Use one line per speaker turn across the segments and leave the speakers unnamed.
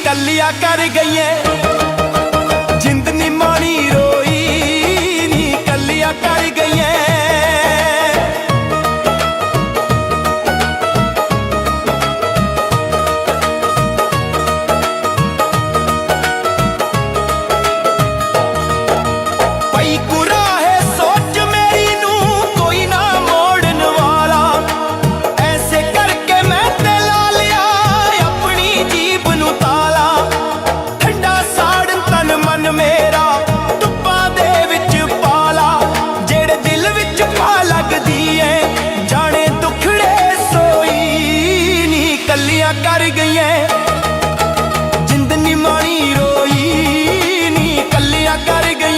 कलिया कर गई जिंद नी मानी रोई नी कलिया कर गई मेरा धुप्पां दे विच पाला जेड़े दिल विच पा लगदी है जाने दुखड़े सोई नी कलियां कर गई जिंद नी मानी रोई नी कलियां कर गई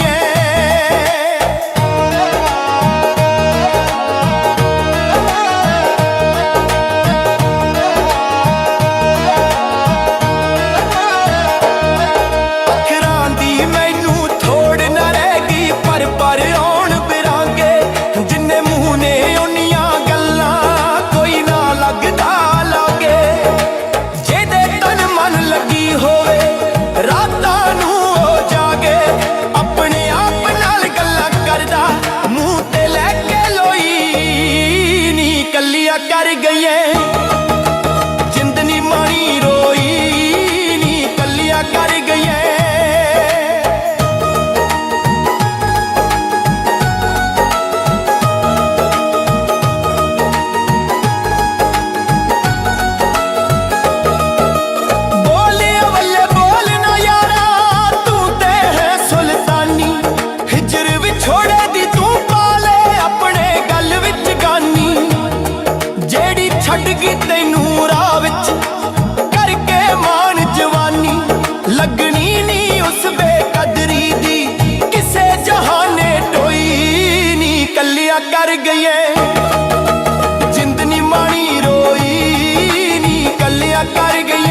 कर गई जिंद नी मानी रोई नी कलिया कर गई बोले अवले बोल ना यारा तू ते है सुल्तानी हिजर विछोड़े दी तू पाले अपने गल विच गानी जेड़ी छड़ गई तैनू राह विच करके मान जवानी लगनी नी उस बेकदरी दी किसे जहाने टोई नी कलिया कर गई जिंद नी मानी रोई नी कलिया कर गई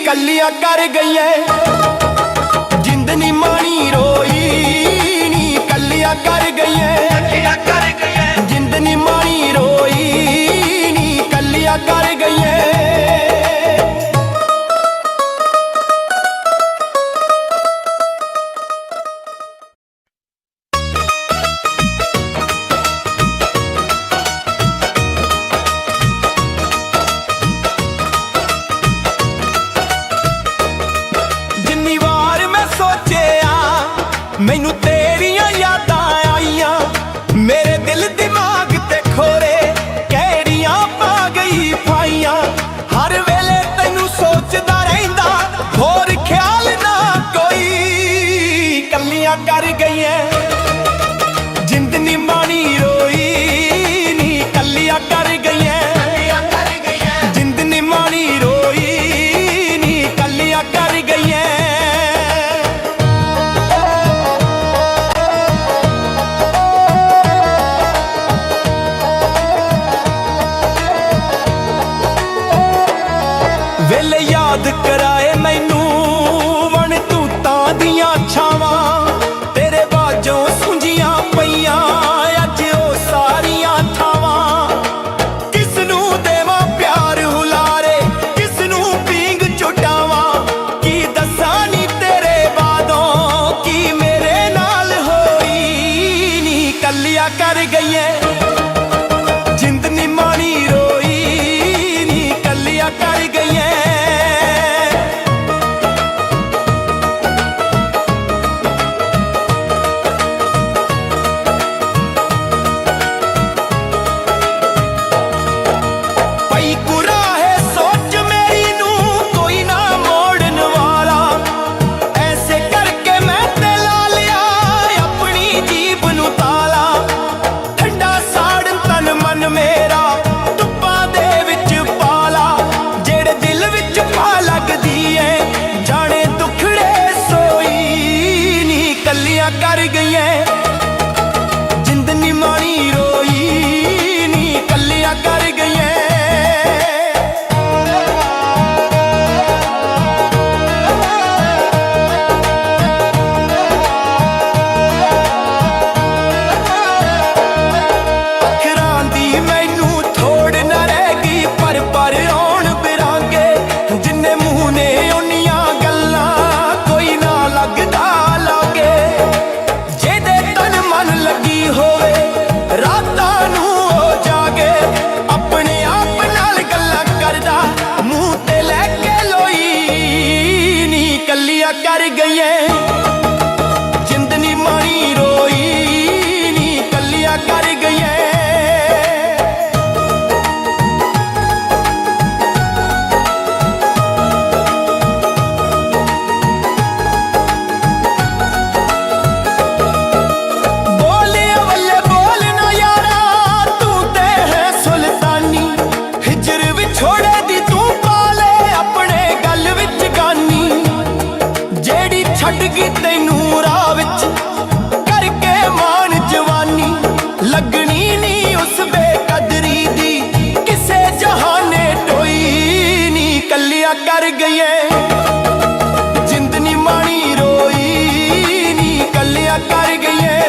कलिया कर गई जिंद नी मानी रोई नी कलिया कर गई जिंद नी मानी रोई नी कलिया कर गई मैनू तेरियां यादां आईयां मेरे दिल दिमाग ते खोरे कैड़ियां पा गई फाइयां हर वेले तैनू सोचदा रहिंदा होर ख्याल ना कोई कलियां कर गई जिंद नी मानी रोई नी कलियां कर गई जिंद नी मानी रोई नी कलियां कर गई वेले याद कराए मैनू वन तूतां दियां छावां तेरे बाजो ਗਈਆਂ ਜਿੰਦ ਨੀ ਮਾਣੀ ਰੋਈ ਨੀ ਕੱਲਿਆਂ ਕਰ ਗਈਆਂ ਛੱਡ ਗਈ ਤੈਨੂੰ ਰਾਹ ਵਿੱਚ ਕਰਕੇ ਮਾਣ ਜਵਾਨੀ ਲੱਗਣੀ ਨੀ ਉਸ ਬੇਕਦਰੀ ਦੀ ਕਿਸੇ ਜਹਾਨੇ ਟੋਈ ਨੀ ਕੱਲਿਆਂ ਕਰ ਗਈਆਂ ਜਿੰਦ ਨੀ ਮਾਣੀ ਰੋਈ ਨੀ ਕੱਲਿਆਂ ਕਰ ਗਈਆਂ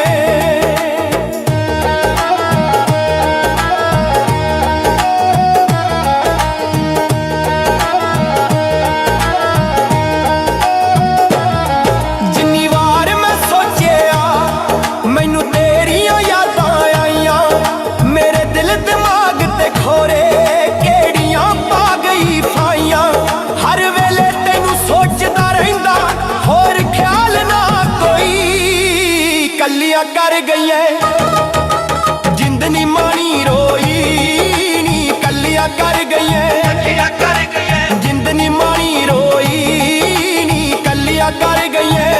ਕੱਲਿਆਂ ਕਰ ਗਈਆਂ ਜਿੰਦ ਨੀ ਮਾਣੀ ਰੋਈ ਨੀ ਕੱਲਿਆਂ ਕਰ ਗਈਆਂ ਜਿੰਦ ਨੀ ਮਾਣੀ ਰੋਈ ਨੀ ਕੱਲਿਆਂ ਕਰ ਗਈਆਂ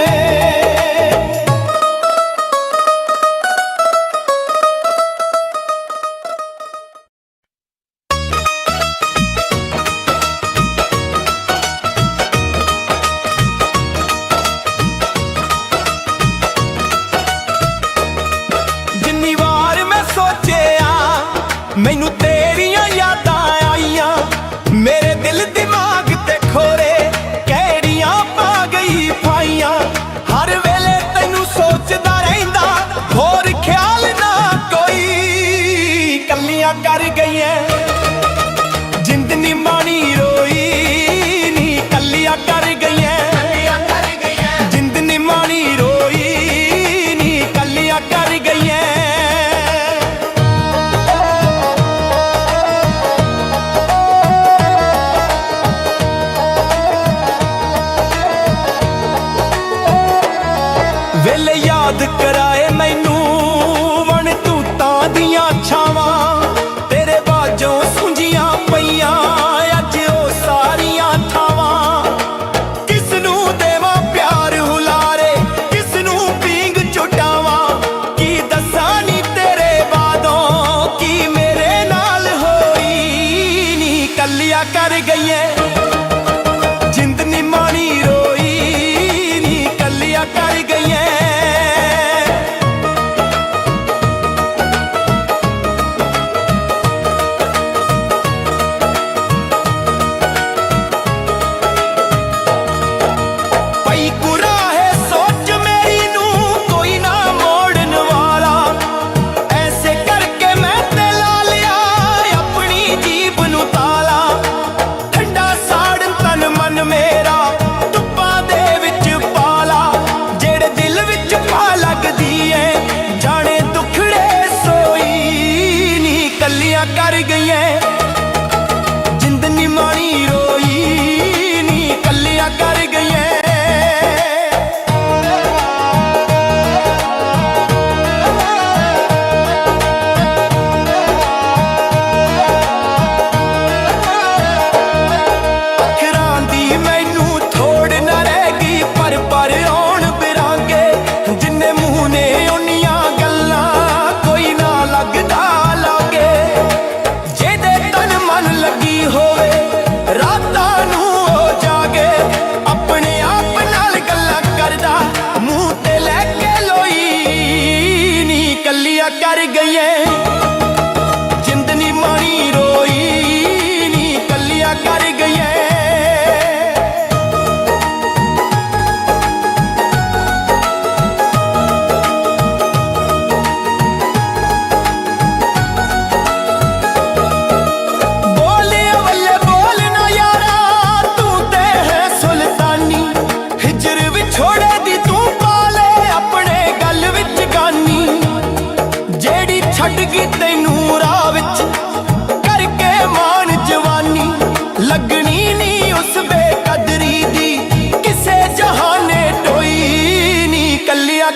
ਜਿੰਨੀ ਵਾਰ ਮੈਂ ਸੋਚਿਆ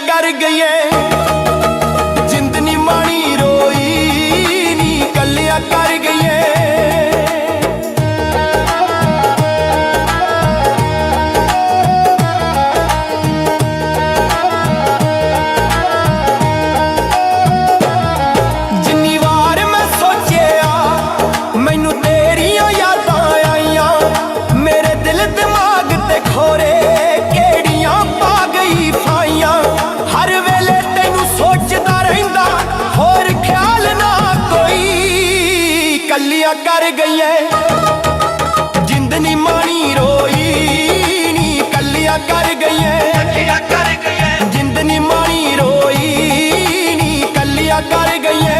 ਕਰ ਗਈਏ ਜਿੰਦ ਨੀ ਮਾਣੀ ਰੋਈ ਨੀ ਕੱਲਿਆ ਕਰ ਗਈਏ ਜਿੰਨੀ ਵਾਰ ਮੈਂ ਸੋਚਿਆ ਮੈਨੂੰ ਤੇਰੀਆਂ ਯਾਦਾਂ ਆਈਆਂ ਮੇਰੇ ਦਿਲ ਦਿਮਾਗ ਤੇ ਖੋਰੇ ਕਿਹੜੀਆਂ ਪਾ ਗਈ ਫਾਈਆਂ ਹਰ ਵੇਲੇ ਤੈਨੂੰ ਸੋਚਦਾ ਰਹਿੰਦਾ ਹੋਰ ਖਿਆਲ ਨਾ ਕੋਈ ਕੱਲਿਆ ਕਰ ਗਈਏ ਜਿੰਦ ਨੀ ਮਾਣੀ ਰੋਈ ਨੀ ਕੱਲਿਆ ਕਰ ਗਈਏ ਜਿੰਦ ਨੀ ਮਾਣੀ ਰੋਈ ਨੀ ਕੱਲਿਆ ਕਰ ਗਈਏ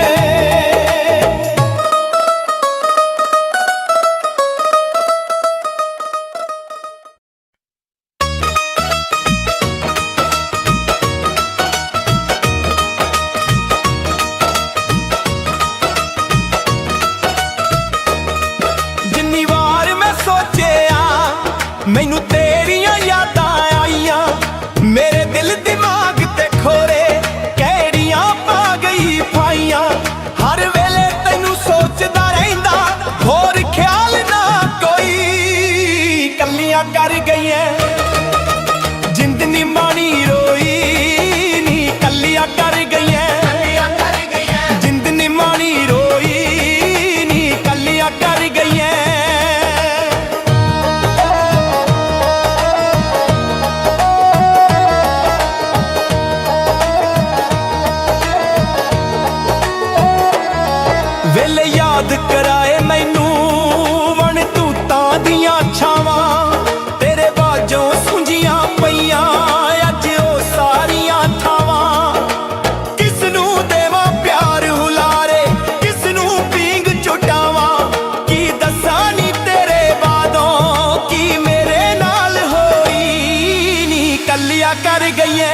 ਜਿੰਨੀ ਵਾਰ ਮੈਂ ਸੋਚਿਆ ਮੈਨੂੰ ਤੇਰੀਆਂ ਯਾਦਾਂ ਆਈਆਂ ਮੇਰੇ ਦਿਲ ਦਿਮਾਗ ਤੇ ਖੋਰੇ ਕਿਹੜੀਆਂ ਪਾ ਗਈ ਫਾਈਆਂ ਹਰ ਵੇਲੇ ਤੈਨੂੰ ਸੋਚਦਾ ਰਹਿੰਦਾ ਹੋਰ ਖਿਆਲ ਨਾ ਕੋਈ ਕੱਲਿਆਂ ਕਰ ਗਈਆਂ ਜਿੰਦ ਨੀ ਮਾਣੀ ਰੋਈ ਨੀ ਕੱਲਿਆਂ ਕਰ ਗਈਆਂ ਜਿੰਦ ਨੀ ਮਾਣੀ ਰੋਈ ਨੀ ਕੱਲਿਆਂ ਕਰ ਗਈਆਂ ਵੇਲੇ ਯਾਦ ਕਰਾਏ ਮੈਨੂੰ ਵਣ ਤੂਤਾਂ ਦੀਆਂ ਛਾਵਾਂ ਤੇਰੇ ਬਾਝੋਂ ਸੁੰਝੀਆਂ ਪਈਆਂ ਅੱਜ ਉਹ ਸਾਰੀਆਂ ਥਾਵਾਂ ਕਿਸ ਨੂੰ ਦੇਵਾਂ ਪਿਆਰ ਹੁਲਾਰੇ ਕਿਸ ਨੂੰ ਪੀਂਗ ਚੁਟਾਵਾਂ ਕੀ ਦੱਸਾਂ ਨੀ ਤੇਰੇ ਬਾਦੋਂ ਕੀ ਮੇਰੇ ਨਾਲ ਹੋਈ ਨੀ ਕੱਲਿਆ ਕਰ ਗਈਏ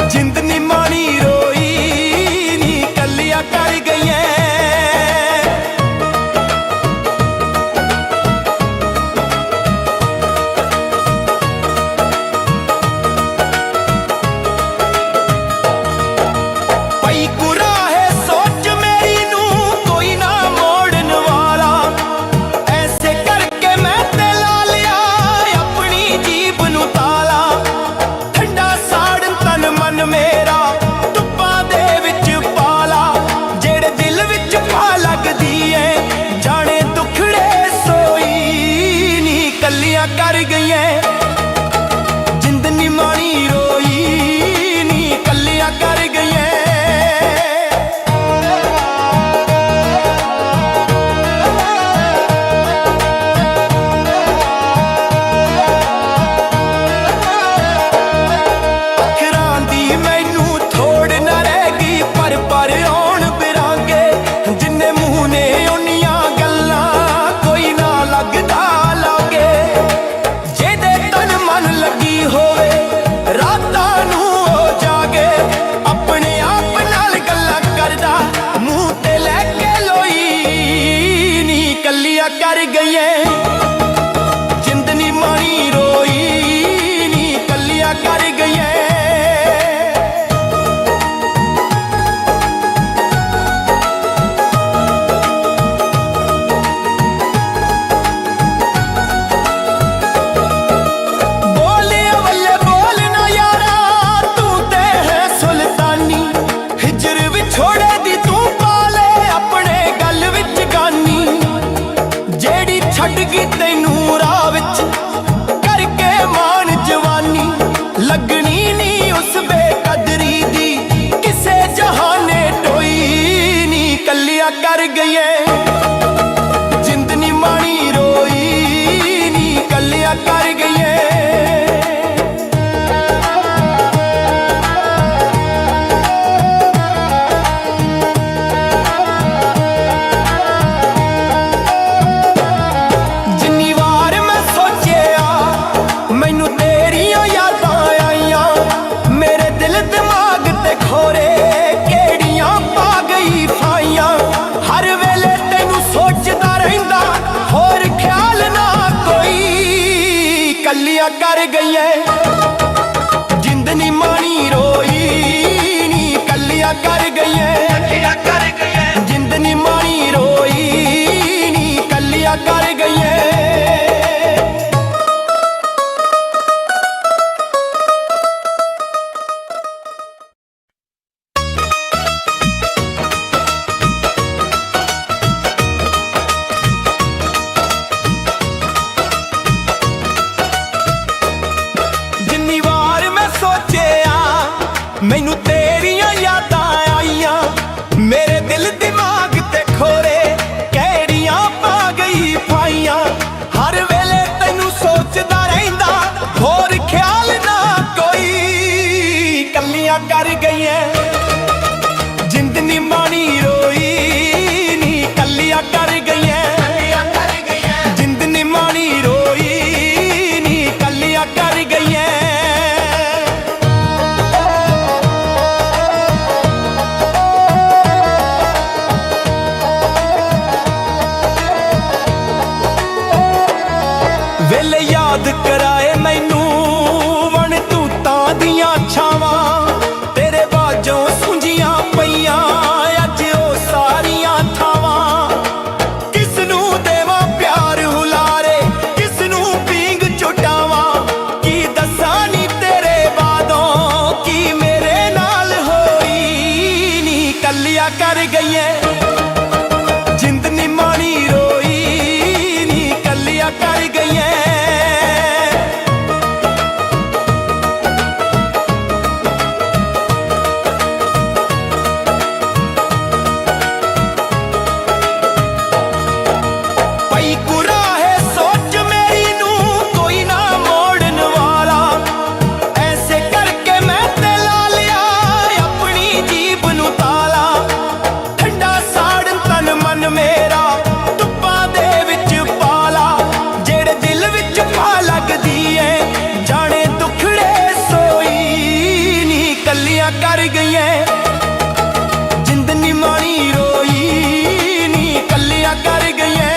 ਜਿੰਦ ਨੀ ਮਾਣੀ ਰੋਈ ਨੀ ਕੱਲਿਆ ਕਰ ਗਈਏ ਪਈ ਕੁਰਾਹੇ ਸੋਚ ਮੇਰੀ ਨੂੰ ਕੋਈ ਨਾ ਮੋੜਨ ਵਾਲਾ ਐਸੇ ਕਰਕੇ ਮੈਂ ਤੇ ਲਾ ਲਿਆ ਆਪਣੀ ਜੀਬ ਨੂੰ ਤਾਲਾ ਠੰਡਾ ਸਾੜਨ मैनू तेरियां यादां आईयां मेरे दिल दिमाग ते खोरे कैड़ियां पा गई फाइयां हर वेले तैनू सोचदा रहिंदा होर ख्याल ना कोई कलियां कर गईयां जिंद नी मानी रोई नी कलियां कर गईयां जिंद नी मानी रोई नी कलियां कर गईयां वेले याद कराए मैनू वन तूतां दियां छावां तेरे बाजों सुंजियां पईयां अज ओ सारियां थावां किसनू देवां प्यार हुलारे किसनू पींग चुटावां की दस्सां नी तेरे बादों की मेरे नाल होई नी कलियां कर गईयां जिंद नी मानी रोई नी कलियां कर गईयां मेरा धुप्पां दे विच पाला जेड़े दिल विच पा लगदी ऐ जाने दुखड़े सोई नी कलियां कर गईयां जिंद नी मानी रोई नी कलियां कर गईयां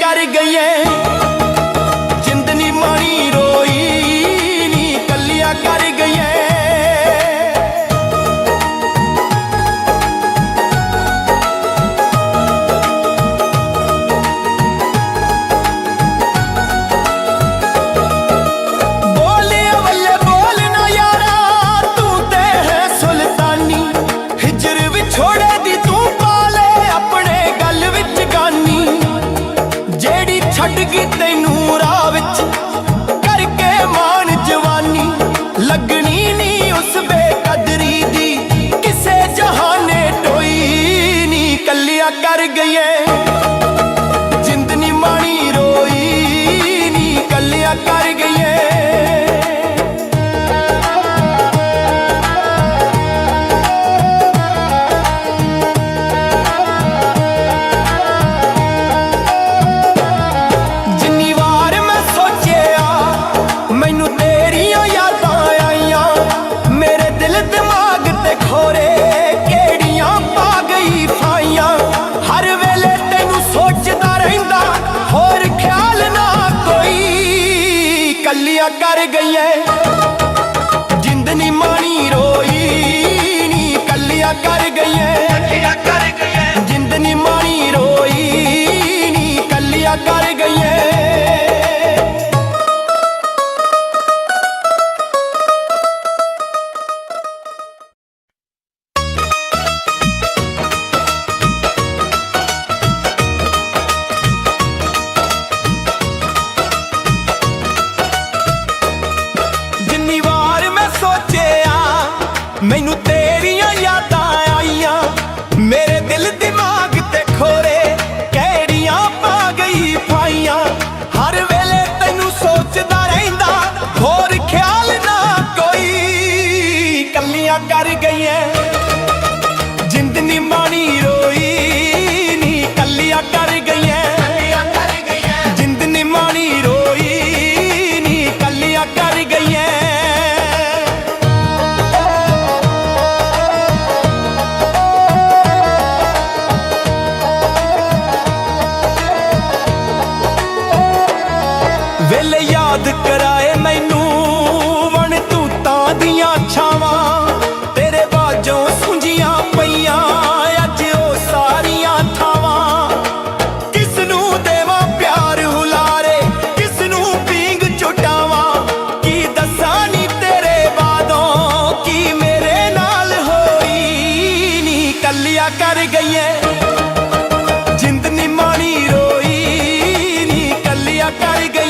कर गईयां जिंद नी मानी रोई नी कलियां कर गईयां बोले अवले बोल ना यारा तू ते है सुल्तानी हिजर विछोड़े दी तू पाले अपने गल विच गानी जेड़ी छड़ गई तैनू राह विच करके मान जवानी लगनी नी उस बेकदरी दी किसे जहाने टोई नी कलियां कर गईयां जिंद नी मानी रोई नी कलियां कर गईयां खोरे केड़ियां पा गई फाइयां हर वेले तैनू सोचदा रहिंदा होर ख्याल ना कोई कलियां कर गईयां जिंद नी मानी रोई नी कलियां कर गईयां जिंद नी मानी रोई नी कलियां कर गईयां मैनू तेरियां यादां आईयां मेरे दिल दिमाग ते खोरे कैड़ियां पा गई फाइयां हर वेले तैनू सोचदा रहिंदा होर ख्याल ना कोई कलियां कर गईयां जिंद नी मानी रोई नी कलियां कर गईयां जिंद नी मानी रोई नी कलियां कर गईयां याद कराए मैनू वन तूतां दियां छावां तेरे बाजों सुंजियां पईयां अज ओ सारियां थावां किसनू देवां प्यार हुलारे किसनू पींग चुटावां की दस्सां नी तेरे बादों की मेरे नाल होई नी कलिया कर गई जिंद नी माणी रोई नी कलिया कर गई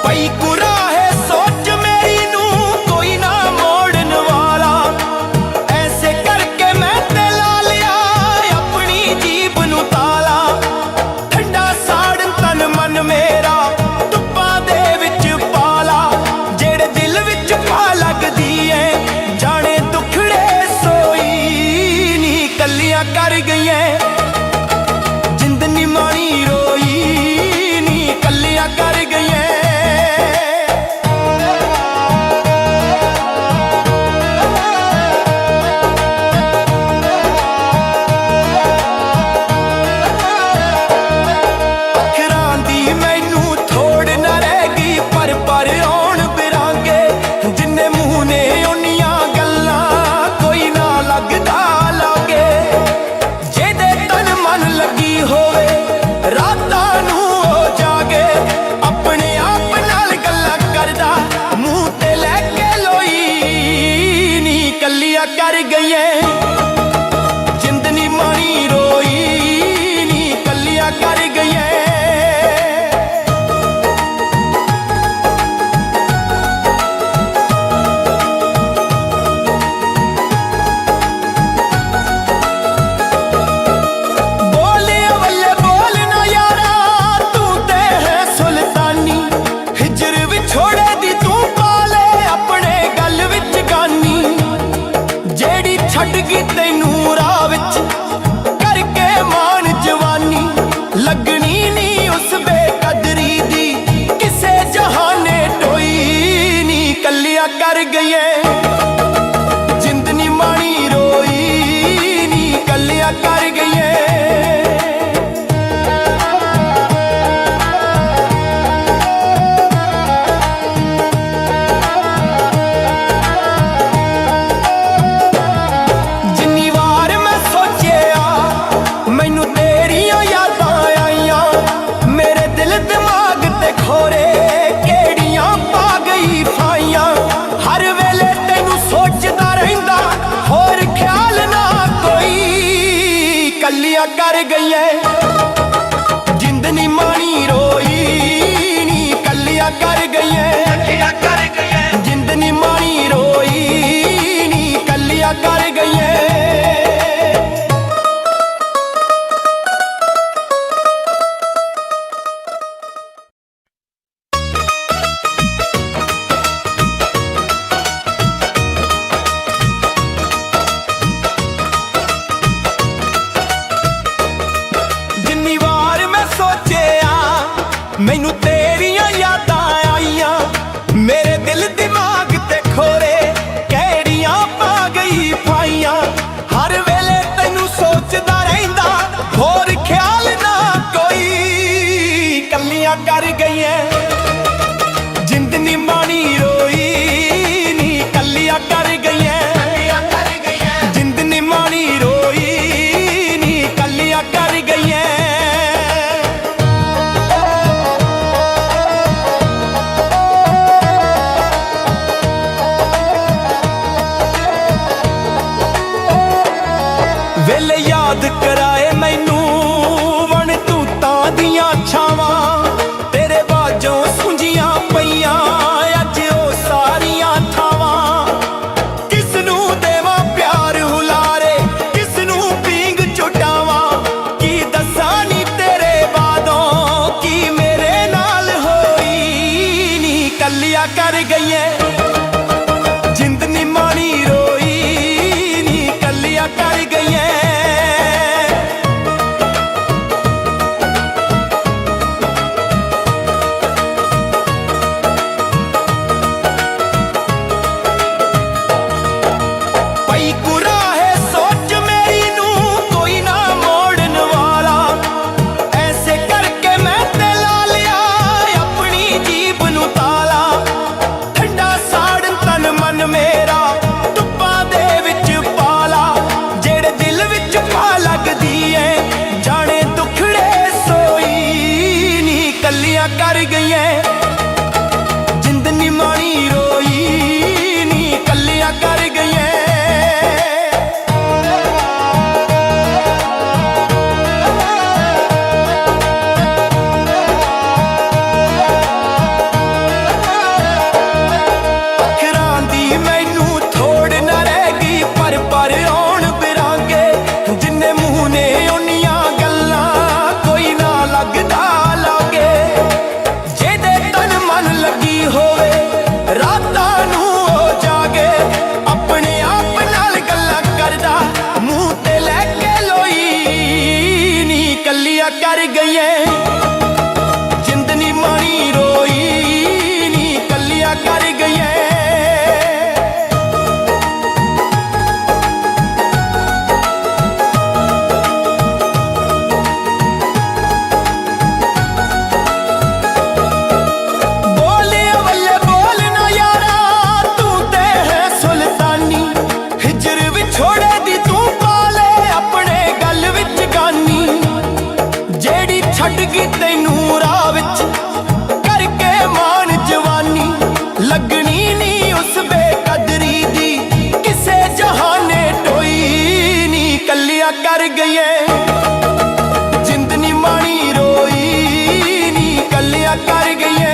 पई कुराहे सोच मेरी नू कोई ना मोड़न वाला ऐसे करके मैं ते ला लिया अपनी जीभ नू ताला ठंडा साड़न तन मन मेरा धुप्पां दे विच पाला जेड़े दिल विच पा लगदी ऐ जाने दुखड़े सोई नी कलियां कर गई जिंद नी माणी रोई नी कलियां कर गई कर गई जिंद नी माणी रोई नी कलिया कर गई बोले अवले बोल ना यारा तू ते है सुल्तानी हिजर विछोड़े दी तू पाले अपने गल विच गानी जेड़ी छड़ गई तैनू राह विच करके मान जवानी लगनी नी उस बेकदरी दी किसे जहाने टोई नी कलिया कर गई जिंद नी माणी रोई नी कलिया कर गई कलिया कर गई जिंद नी माणी रोई नी कलिया कर गई जिंद नी माणी रोई नी कलिया कर गई मैनू तेरियां यादां आईयां मेरे दिल दिमाग ते खोरे कैड़ियां पा गई फाइयां हर वेले तैनू सोचदा रहिंदा होर ख्याल ना कोई कलियां कर गई जिंद नी माणी रोई नी कलियां कर गई जिंद नी माणी रोई नी कलियां कर गई वेले याद कराए मैनू वन तूतां दियां छावां तेरे बाजों सुंजियां पईयां अज ओ सारियां थावां किसनू देवां प्यार हुलारे किसनू पींग चुटावां की दस्सां नी तेरे बादों की मेरे नाल होई नी कलिया कर गई जिंद नी माणी रोई नी कलिया कर गई ਕਰ ਗਈਏ ਜਿੰਦ ਨੀ ਮਾਣੀ ਰੋਈ ਨੀ ਕੱਲਿਆ ਕਰ ਗਈਏ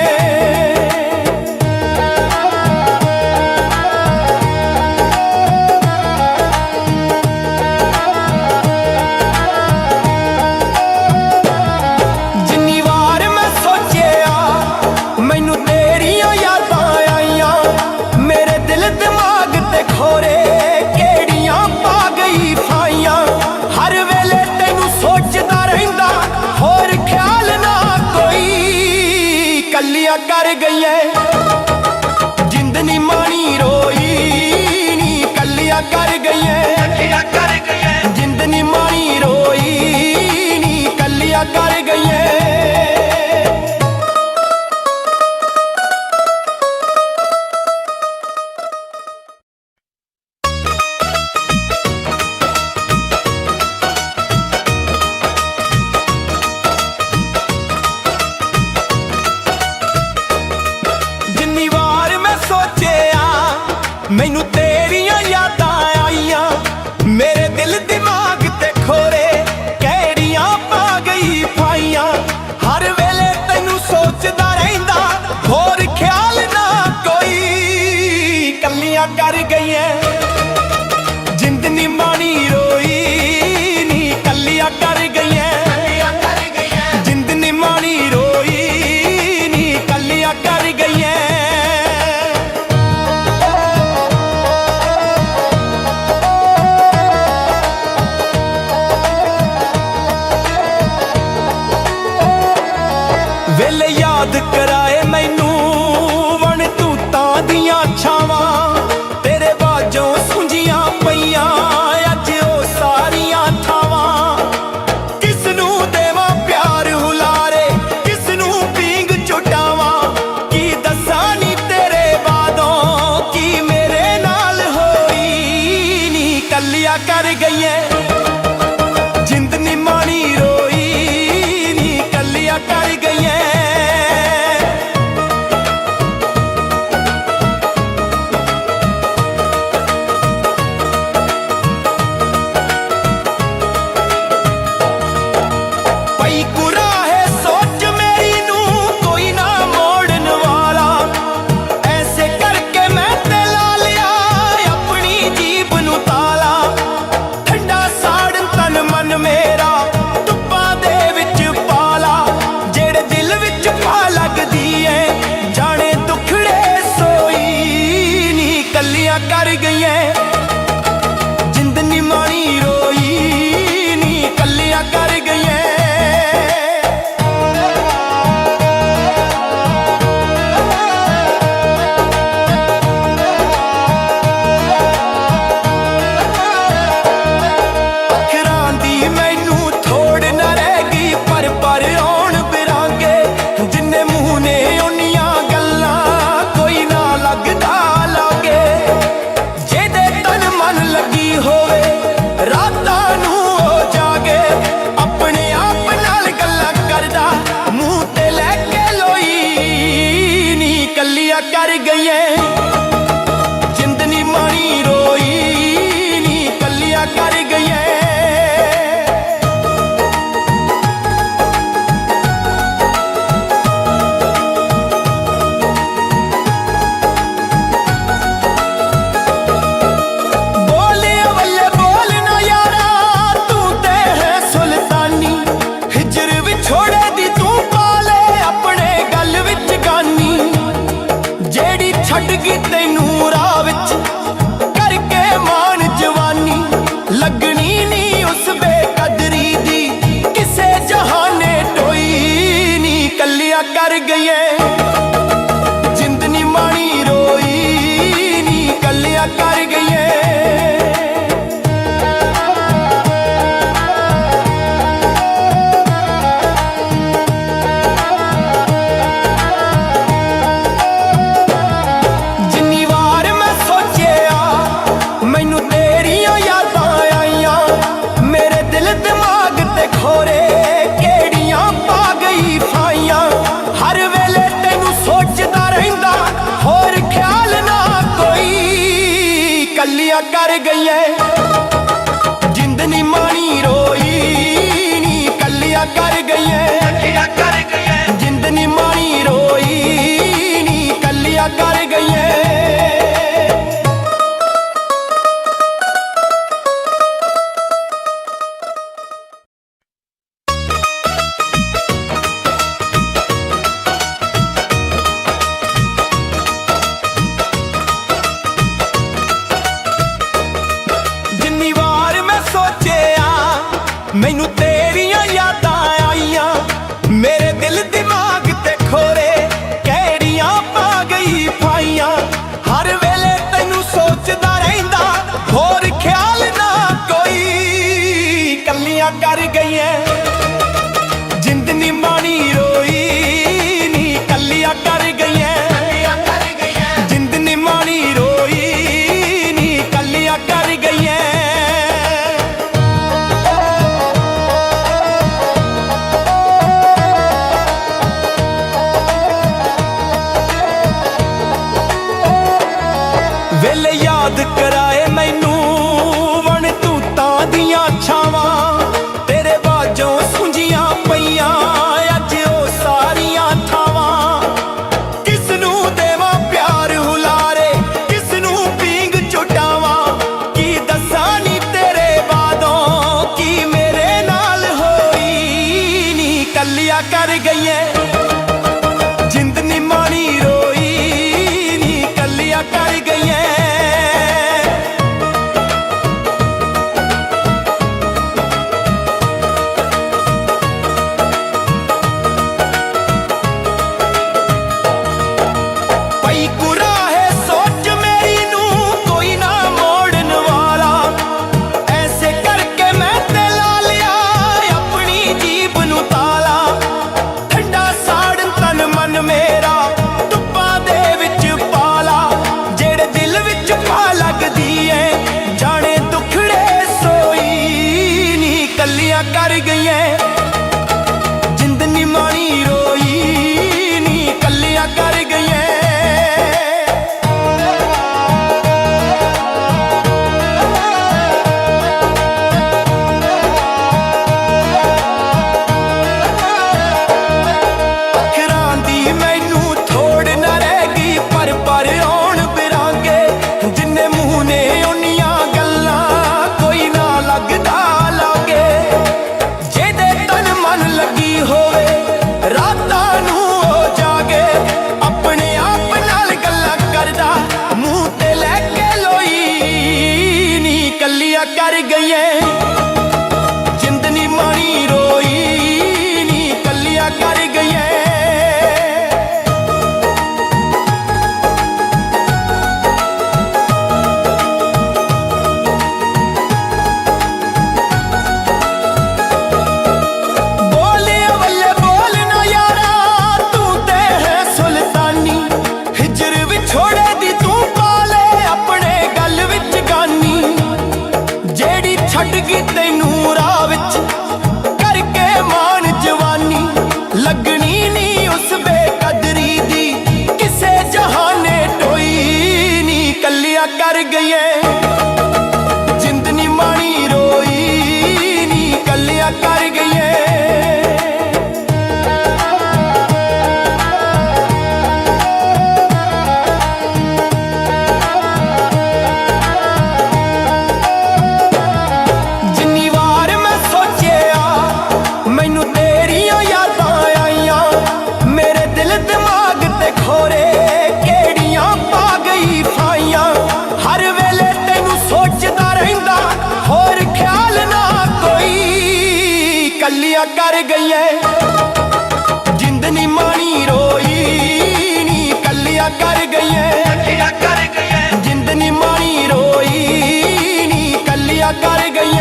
ਕੱਲਿਆ ਕਰ ਗਈਏ ਜਿੰਦ ਨੀ ਮਾਣੀ ਰੋਈ ਨੀ ਕੱਲਿਆ ਕਰ ਗਈਏ ਜਿੰਦ ਨੀ ਮਾਣੀ ਰੋਈ ਨੀ ਕੱਲਿਆ ਕਰ ਗਈਏ ਮੈਨੂੰ ਤੇਰੀਆਂ ਯਾਦਾਂ ਆਈਆਂ ਮੇਰੇ ਦਿਲ ਦਿਮਾਗ ਤੇ ਖੋਰੇ ਕਿਹੜੀਆਂ ਪਾ ਗਈ ਪਾਈਆਂ ਹਰ ਵੇਲੇ ਤੈਨੂੰ ਸੋਚਦਾ ਰਹਿੰਦਾ ਹੋਰ ਖਿਆਲ ਨਾ ਕੋਈ ਕੱਲਿਆਂ ਕਰ ਗਈਆਂ ਜਿੰਦ ਨੀ ਮਾਣੀ ਰੋਈ ਨੀ ਕੱਲਿਆਂ ਕਰ ਗਈਆਂ ਜਿੰਦ ਨੀ ਮਾਣੀ ਰੋਈ ਨੀ ਕੱਲਿਆਂ ਕਰ ਗਈਆਂ ਵੇਲੇ ਯਾਦ ਕਰਾਏ ਮੈਨੂੰ ਵਣ ਤੂਤਾਂ ਦੀਆਂ ਛਾਵਾਂ ਤੇਰੇ ਬਾਝੋਂ ਸੁੰਝੀਆਂ ਪਈਆਂ ਅੱਜ ਉਹ ਸਾਰੀਆਂ ਥਾਵਾਂ ਕਿਸ ਨੂੰ ਦੇਵਾਂ ਪਿਆਰ ਹੁਲਾਰੇ ਕਿਸ ਨੂੰ ਪੀਂਗ ਚੁਟਾਵਾਂ ਕੀ ਦੱਸਾਂ ਨੀ ਤੇਰੇ ਬਾਦੋਂ ਕੀ ਮੇਰੇ ਨਾਲ ਹੋਈ ਨੀ ਕੱਲਿਆ ਕਰ ਗਈਏ ਜਿੰਦ ਨੀ ਮਾਣੀ ਰੋਈ ਨੀ ਕੱਲਿਆ ਕਰ ਗਈਏ ਕਰ ਗਈਏ ਜਿੰਦ ਨੀ ਮਾਣੀ ਰੋਈ ਨੀ ਕੱਲਿਆ ਕਰ ਗਈਏ ਅੱਖਰਾਂ ਦੀ ਮੈਨੂੰ ਥੋੜ ਨਾ ਰਹਿ ਗਈ ਪਰ ਆਉਣ ਬਿਰਾਂਗੇ ਜਿੰਨੇ ਮੂੰਹ ਨੇ ਉਨੀਆਂ ਗੱਲਾਂ ਕੋਈ ਨਾ ਲੱਗਦਾ ਲੱਗੀ ਹੋਵੇ ਰਾਤਾਂ ਨੂੰ ਹੋ ਜਾਗੇ ਆਪਣੇ ਆਪ ਨਾਲ ਗੱਲਾਂ ਕਰਦਾ ਮੂੰਹ ਤੇ ਲੈ ਕੇ ਲੋਈ ਨੀ ਕੱਲਿਆ ਕਰ ਗਈਏ ਜਿੰਦ ਨੀ ਮਾਣੀ ਰੋਈ ਨੀ ਕੱਲਿਆ ਕਰ ਗਈਏ ਛੱਡ ਗਈ ਤੈਨੂੰ ਰਾਹ ਵਿੱਚ ਕਰਕੇ ਮਾਣ ਜਵਾਨੀ ਲੱਗਣੀ ਨੀ ਉਸ ਬੇਕਦਰੀ ਦੀ ਕਿਸੇ ਜਹਾਨੇ ਟੋਈ ਨੀ ਕੱਲਿਆ ਕਰ ਗਈਏ ਜਿੰਦ ਨੀ ਮਾਣੀ ਰੋਈ ਨੀ ਕੱਲਿਆ ਕਰ ਗਈਏ ਕੱਲਿਆ ਕਰ ਗਈਏ ਜਿੰਦ ਨੀ ਮਾਣੀ ਰੋ कर गई जिंद नी माणी रोई नी कलिया कर गई मैनू तेरियां यादां आईयां मेरे दिल दिमाग ते खोरे कैड़ियां पा गई फाइयां हर वेले तैनू सोचदा रहिंदा होर ख्याल ना कोई कलियां कर गई जिंद नी माणी रोई नी कलियां कर गई जिंद नी माणी रोई नी कलियां कर गई वेले याद कराए मैनू वन तूतां दियां छावां तेरे बाजों सुंजियां पईयां अज ओ सारियां थावां किसनू देवां प्यार हुलारे किसनू पींग चुटावां की दस्सां नी तेरे बादों की मेरे नाल होई नी कलिया कर गई जिंद नी माणी रोई नी कलिया कर गई कर गई जिंद नी माणी रोई नी कलिया कर गई अखरां दी मैनू थोड़ ना रह गई पर आउण बिरांगे जिन्ने मूंह ने उन्नियां गल्लां कोई ना लगदा लागे लगी होवे रातां नू हो जागे अपने आप नाल गल्लां करदा मुंह ते लैके लोई नी कलिया कर गई जिंद नी माणी रोई नी कलिया कर गई छड्ड गई तैनू राह विच करके मान जवानी लगनी नी उस बेकदरी दी किसे जहाने टोई नी कलिया कर गई जिंद नी माणी रोई नी कलिया कर गई कलिया कर गई जिंद नी माणी रोई नी कलिया कर गई जिंद नी माणी रोई नी कलिया कर गई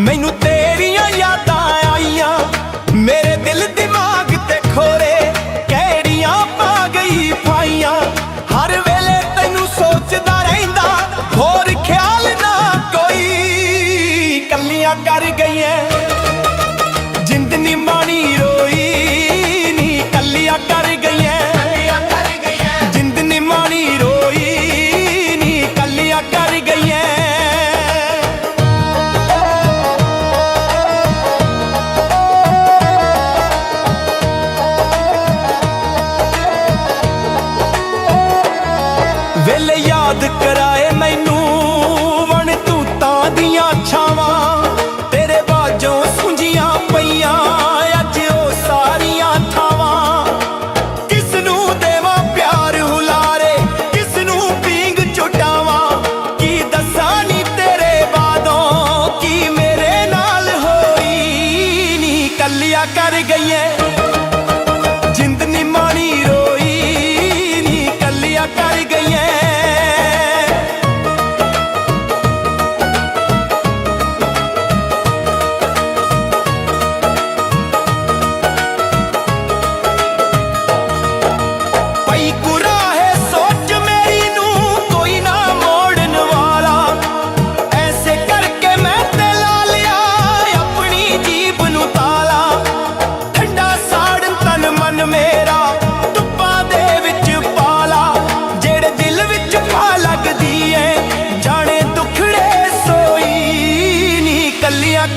मैनू तेरियां यादां आईयां याद कराए मैनू वण तूतां दियां छावां तेरे बाजों सुंजियां पईयां अज ओ सारियां थावां किसनू देवां प्यार हुलारे किसनू पींग चुटावां की दस्सां नी तेरे बादों की मेरे नाल होई नी कलिया कर गईए जिंद नी मानी रोई नी कलिया कर गईए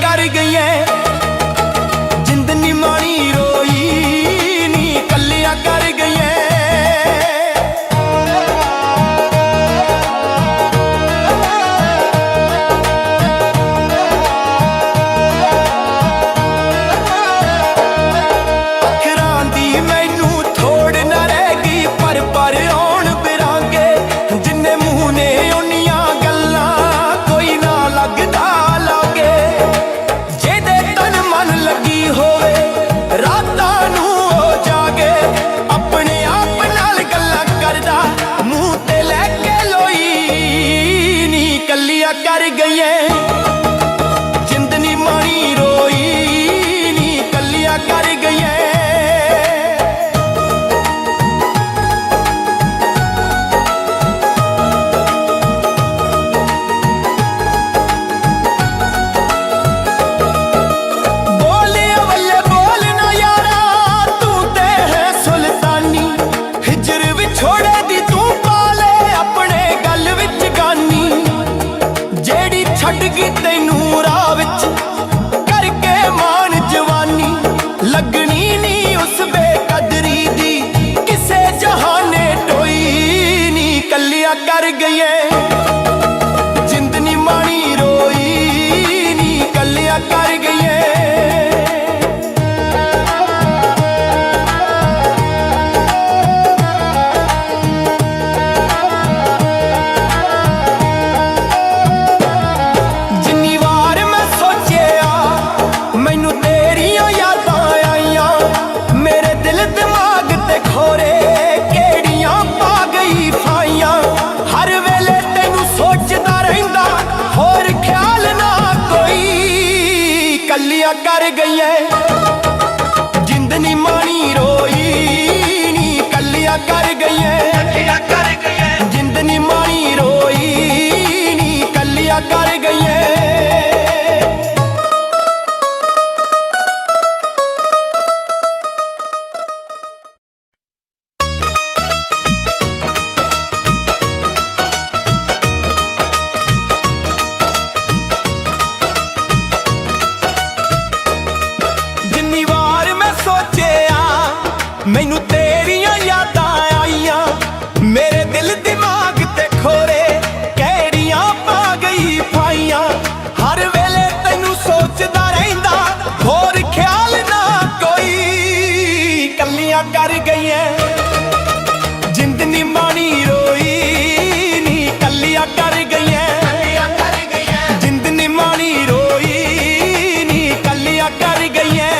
कर गई जिंद नी मानी रोई नी कलिया कर गई अखरां दी मैनू थोड़ ना रह गई पर आउण बिरांगे जिन्ने मूंह ने उन्नियां गल्लां कोई ना लगदा लगी होवे रातां नूं हो जागे अपने आप नाल गल्लां करदा मूंह ते लैके लोई नी कलिया कर गईए जिंद नी मानी रोई नी कलिया कर गईए छड़ गई तैनू राह विच करके मान जवानी लगनी नी उस बेकदरी दी किसे जहाने टोई नी कलिया कर गईए जिंद नी मानी रोई नी कलिया कर गईए कलिया कर गई है जिंद नी मानी रोई नी कलिया कर गई है जिंद नी मानी रोई नी कलिया कर गई है मैनू तेरियां यादां आईयां मेरे दिल दिमाग ते खोरे कैरियां पा गई फाइयां हर वेले तैनू सोचदा रहिंदा होर ख्याल ना कोई कलियां कर गई है जिंद नी मानी रोई नी कलियां कर गई है जिंद नी मानी रोई नी कलियां कर गई है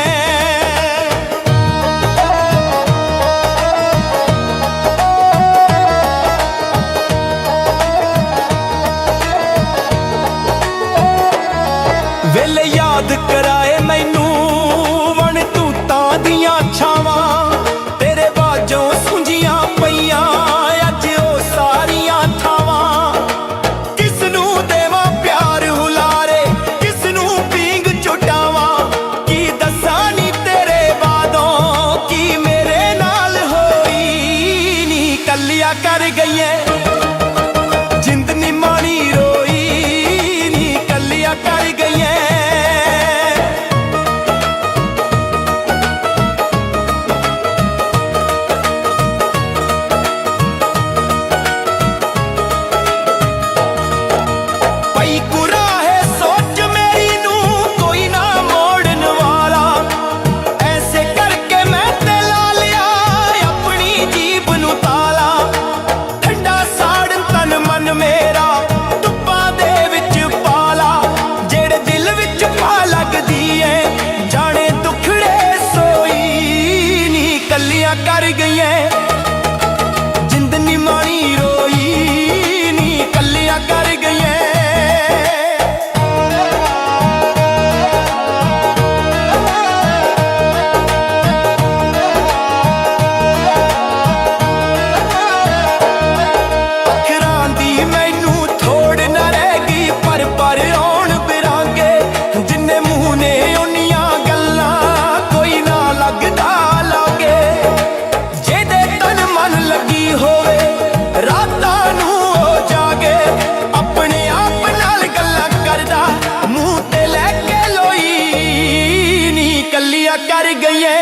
कर गईए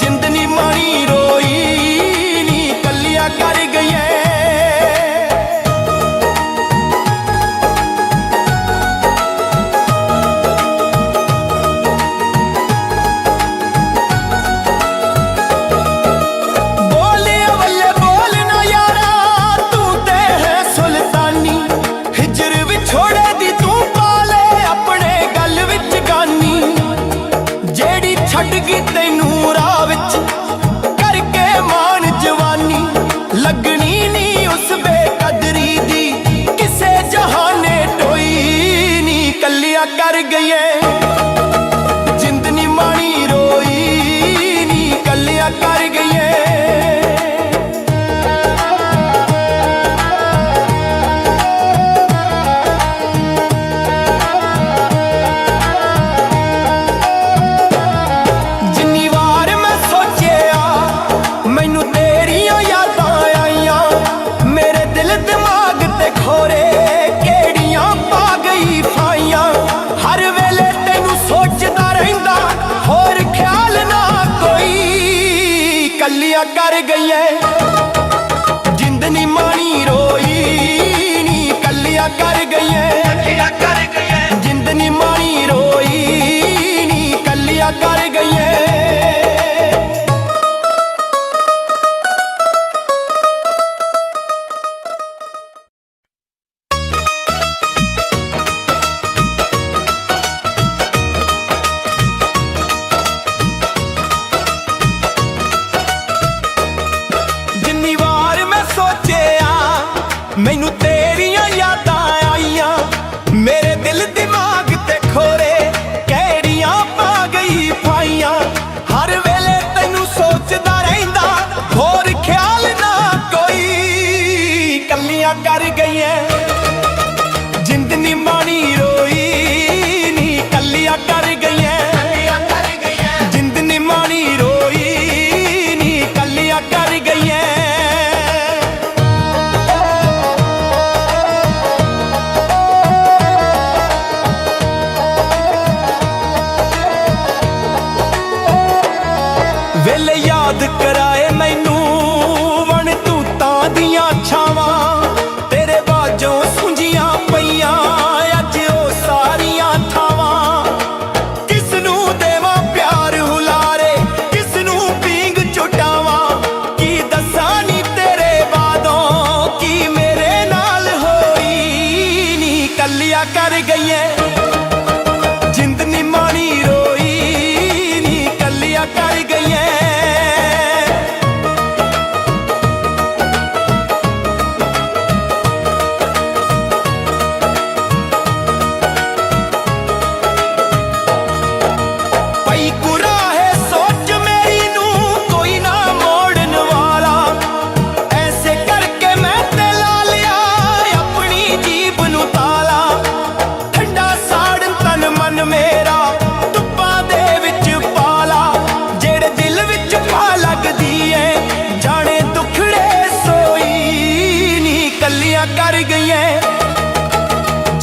जिंदनी मानी रोई नी कलिया कर गईए बोले अवले बोल ना यारा तू ते है सुल्तानी हिजर विछोड़े दी तू पाले अपने गल विच गानी जेड़ी छड़ गई तैनू राह विच करके मान जवानी लगनी नी उस बेकदरी दी किसे जहाने टोई नी कलिया कर गईए जिंदनी मानी रोई नी कलिया कर गईए जिन्नी वार मैं सोचिया मैनू तेरियां यादां आईयां मेरे दिल दिमाग ते खोरे केड़ियां पा गई फाइयां हर वेले तैनू सोचदा रहिंदा होर ख्याल ना कोई कलियां कर गईए जिंदनी मानी रोई नी कलियां कर गईए जिंदनी मानी रोई नी कलियां कर गईए जिन्नी वार मैं सोचिया मैनू तेरियां यादां आईयां मेरे दिल दिमाग ते खोरे केड़ियां पा गई फाइयां हर वेले तैनू सोचदा रहिंदा होर ख्याल ना कोई कलियां कर गईए जिंदनी मानी रोई नी कलियां कर गईए जिंदनी मानी रोई नी कलियां कर गईए वेले याद कराए मैनू वन तूतां दियां छावां तेरे बाजों सुंजियां पईयां अज ओ सारियां थावां किसनू देवां प्यार हुलारे किसनू पींग चुटावां की दस्सां नी तेरे बादों की मेरे नाल होई नी कलियां कर गईए जिंदनी मानी रोई नी कलियां कर गईए पई कुराहे सोच मेरी नू कोई ना मोड़न वाला ऐसे करके मैं ते ला लिया अपनी जीभ नू ताला ठंडा साड़न तन मन मेरा धुप्पां दे विच पाला जेड़े दिल विच पा लगदी ऐ जाने दुखड़े सोई नी कलियां कर गईए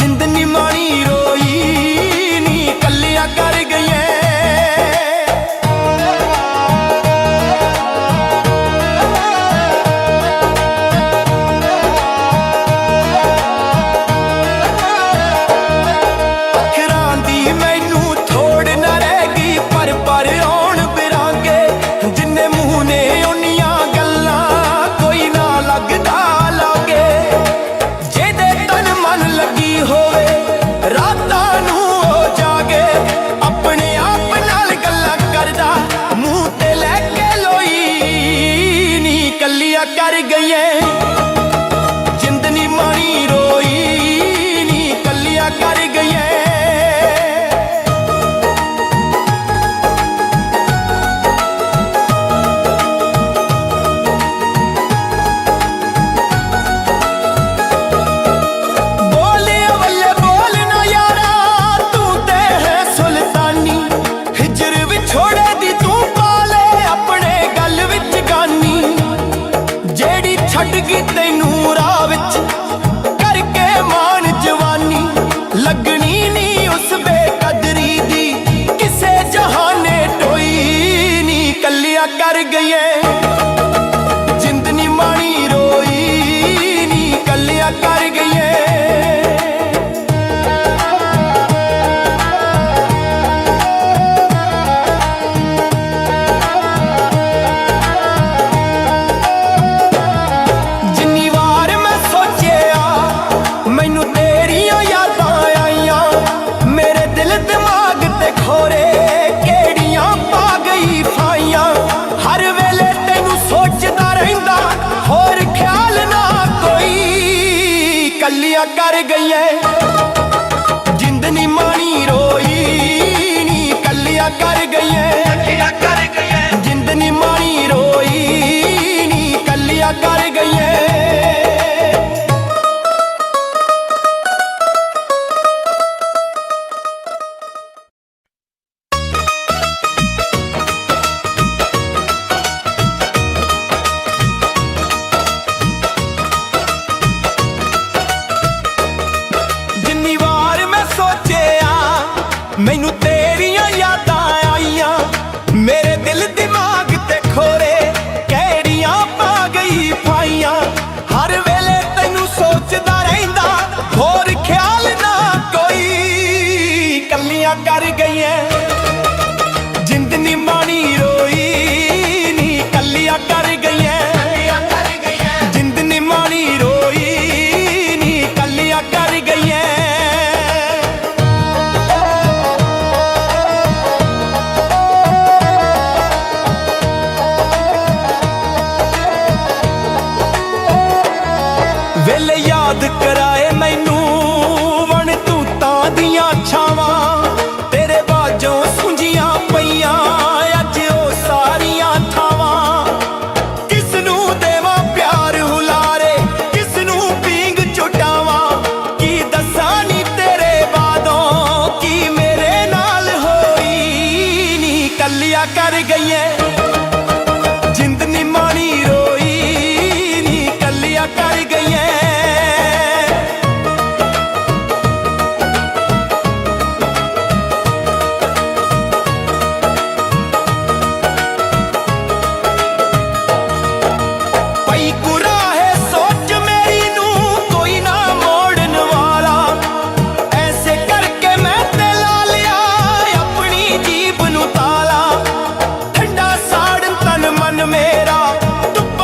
जिंदनी मानी रोई नी कलियां कर गईए अखरां दी मैनू थोड़ ना रह गई पर आउण बिरांगे जिन्ने मूंह ने उन्नियां गल्लां कोई ना लगदा लागे जेदे तन मन लगी होवे रातां नू हो जागे अपने आप नाल गल्लां करदा मूंह ते लैके लोई नी कलियां कर गईए जिंदनी मानी रोई नी कलियां कर गईए बोले अवले बोल ना यारा तू ते है सुल्तानी हिजर विछोड़े दी तू पाले अपने गल विच गानी जेड़ी छड़ गई तैनू राह विच करके मान जवानी लगनी नी उस बेकदरी दी किसे जहाने ਕਰ ਗਈਏ ਜਿੰਦ ਨੀ ਮਾਣੀ ਰੋਈ ਨੀ ਕੱਲਿਆ ਕਰ ਗਈਏ ਜਿੰਨੀ ਵਾਰ ਮੈਂ ਸੋਚਿਆ ਮੈਨੂੰ ਤੇਰੀਆਂ ਯਾਦਾਂ ਆਈਆਂ ਮੇਰੇ ਦਿਲ ਦਿਮਾਗ ਤੇ ਖੋਰੇ ਕਿਹੜੀਆਂ ਪਾ ਗਈ ਫਾਈਆਂ ਹਰ ਵੇਲੇ ਤੈਨੂੰ ਸੋਚਦਾ ਰਹਿੰਦਾ ਹੋਰ ਖਿਆਲ ਨਾ ਕੋਈ ਕੱਲਿਆ ਕਰ ਗਈਏ ਜਿੰਦ ਨੀ ਮਾਣੀ ਰੋਈ ਨੀ ਕੱਲਿਆ ਕਰ ਗਈਏ ਜਿੰਦ ਨੀ ਮਾਣੀ ਰੋਈ ਨੀ ਕੱਲਿਆ ਕਰ ਗਈਏ ਜਿੰਨੀ ਵਾਰ ਮੈਂ ਸੋਚਿਆ ਮੈਨੂੰ ਤੇਰੀਆਂ ਯਾਦਾਂ ਆਈਆਂ ਮੇਰੇ ਦਿਲ ਦਿਮਾਗ ਤੇ ਖੋਰੇ ਕਿਹੜੀਆਂ ਪਾ ਗਈ ਫਾਈਆਂ ਹਰ ਵੇਲੇ ਤੈਨੂੰ ਸੋਚਦਾ ਰਹਿੰਦਾ ਹੋਰ ਖਿਆਲ ਨਾ ਕੋਈ ਕੱਲਿਆਂ ਕਰ ਗਈਆਂ ਜਿੰਦ ਨੀ ਮਾਣੀ ਰੋਈ ਨੀ ਕੱਲਿਆਂ ਕਰ ਗਈਆਂ ਜਿੰਦ ਨੀ ਮਾਣੀ ਰੋਈ ਨੀ ਕੱਲਿਆਂ ਕਰ ਗਈਆਂ ਵੇਲੇ ਯਾਦ ਕਰਾਏ ਮੈਨੂੰ ਵਣ ਤੂਤਾਂ ਦੀਆਂ ਛਾਵਾਂ ਤੇਰੇ ਬਾਝੋਂ ਸੁੰਝੀਆਂ ਪਈਆਂ ਅੱਜ ਉਹ ਸਾਰੀਆਂ ਥਾਵਾਂ ਕਿਸ ਨੂੰ ਦੇਵਾਂ ਪਿਆਰ ਹੁਲਾਰੇ ਕਿਸ ਨੂੰ ਪੀਂਗ ਚੁਟਾਵਾਂ ਕੀ ਦੱਸਾਂ ਨੀ ਤੇਰੇ ਬਾਦੋਂ ਕੀ ਮੇਰੇ ਨਾਲ ਹੋਈ ਨੀ ਕੱਲਿਆ ਕਰ ਗਈਏ ਜਿੰਦ ਨੀ ਮਾਣੀ ਰੋਈ ਨੀ ਕੱਲਿਆ ਕਰ ਗਈਏ ਪਈ ਕੁਰਾਹੇ ਸੋਚ ਮੇਰੀ ਨੂੰ ਕੋਈ ਨਾ ਮੋੜਨ ਵਾਲਾ ਐਸੇ ਕਰਕੇ ਮੈਂ ਤੇ ਲਾ ਲਿਆ ਆਪਣੀ ਜੀਭ ਨੂੰ ਤਾਲਾ ਠੰਡਾ ਸਾੜਨ ਤਨ ਮਨ ਮੇਰਾ ਧੁੱਪ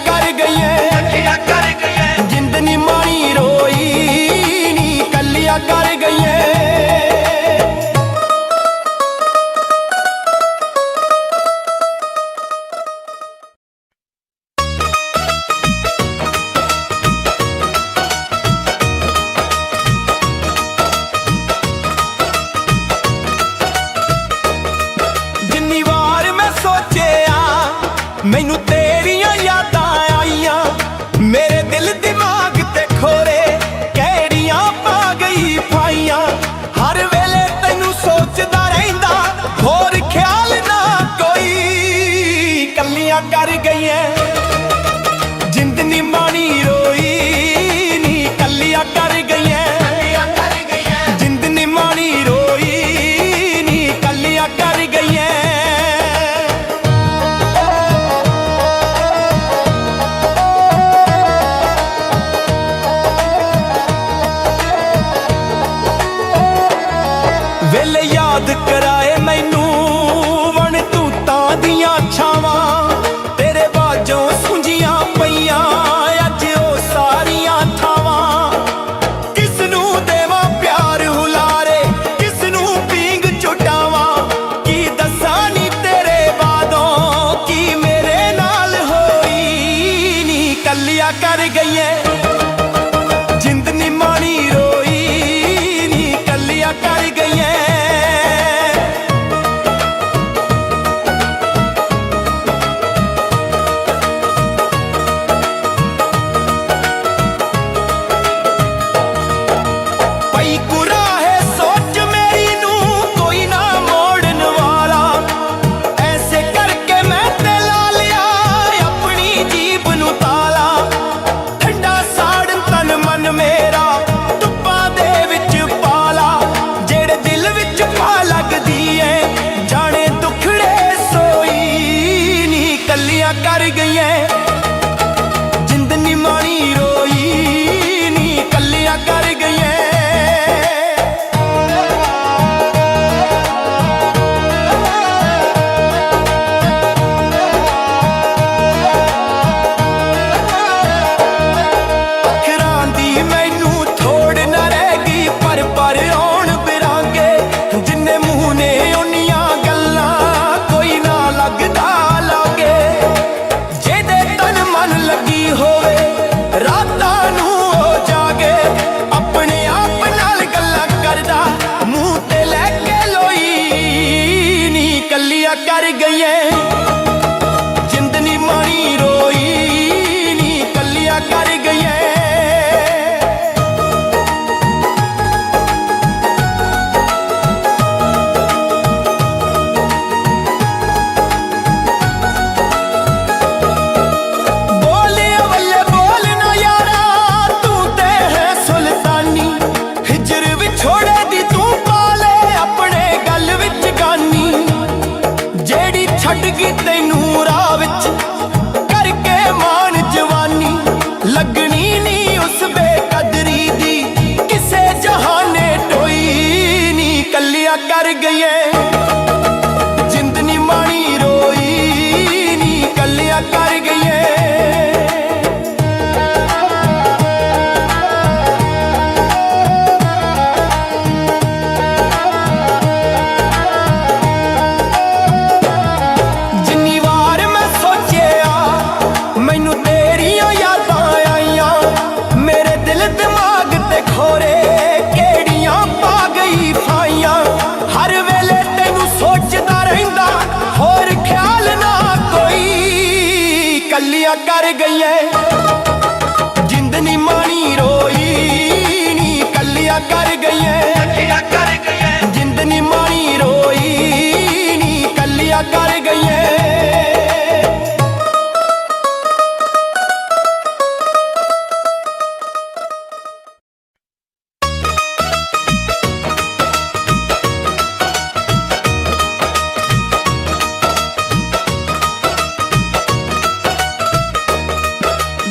कर गई जिंद नी मानी रोई नी कलिया कर गई। जिन्नी वार मैं सोचिया मैनू तेरियां यादां आईयां, मेरे दिल दिमाग ते खोरे कैरियां पा गई फाइयां। हर वेले तैनू सोचदा रहिंदा होर ख्याल ना कोई, कलियां कर गई जिंद नी मानी रोई नी कलियां कर गई। जिंद नी मानी रोई नी कलियां कर गई। वेले याद कराए मैनू वन तूतां दियां छावां, तेरे बाजों सुंजियां पईयां अज ओ सारियां थावां। किसनू देवां प्यार हुलारे किसनू पींग चुटावां, की दस्सां नी तेरे बादों की मेरे नाल होई नी कलिया कर गई। जिंद नी मानी रोई नी कलिया कर गई। पई कुराहे सोच मेरी नू कोई ना मोड़न वाला, ऐसे करके मैं ते ला लिया अपनी जीभ नू ताला। ठंडा साड़न तन मन मेरा धुप्पां दे विच पाला, जेड़े दिल विच पा लगदी ऐ जाने दुखड़े सोई नी कलियां कर गई। जिंद नी मानी रोई नी कलियां कर गई। अखरां दी मैनू थोड़ न रह गई पर आउण बिरांगे, जिन्ने मूंह ने उन्नियां गल्लां कोई ना लगदा लागे। जेदे तन मन लगी होवे रातां नू हो जागे, अपने आप नाल गल्लां करदा मूंह ते लैके लोई नी कलियां कर गई। जिंद नी मानी रोई नी कलियां कर गई। बोले अवल्ले बोल ना यारा तू ते है सुल्तानी, हिजर विछोड़े दी तू पाले अपने गल विच गानी। जेड़ी छड्ड गई तैनू राह विच करके मान जवानी, लगनी नी उस बेकदरी दी किसे जहाने टोई नी कलिया कर गई। जिंद नी मानी रोई नी कलिया कर गई। जिन्नी वार मैं सोचिया मैनू तेरियां यादां आईयां, मेरे दिल दिमाग ते खोरे केड़ियां पा गई फाइयां। हर वेले तैनू सोचदा रहिंदा होर ख्याल ना कोई, कलियां कर गई। जिंद नी मानी रोई नी कलियां कर गई। जिंद नी मानी रोई नी कलियां कर गई।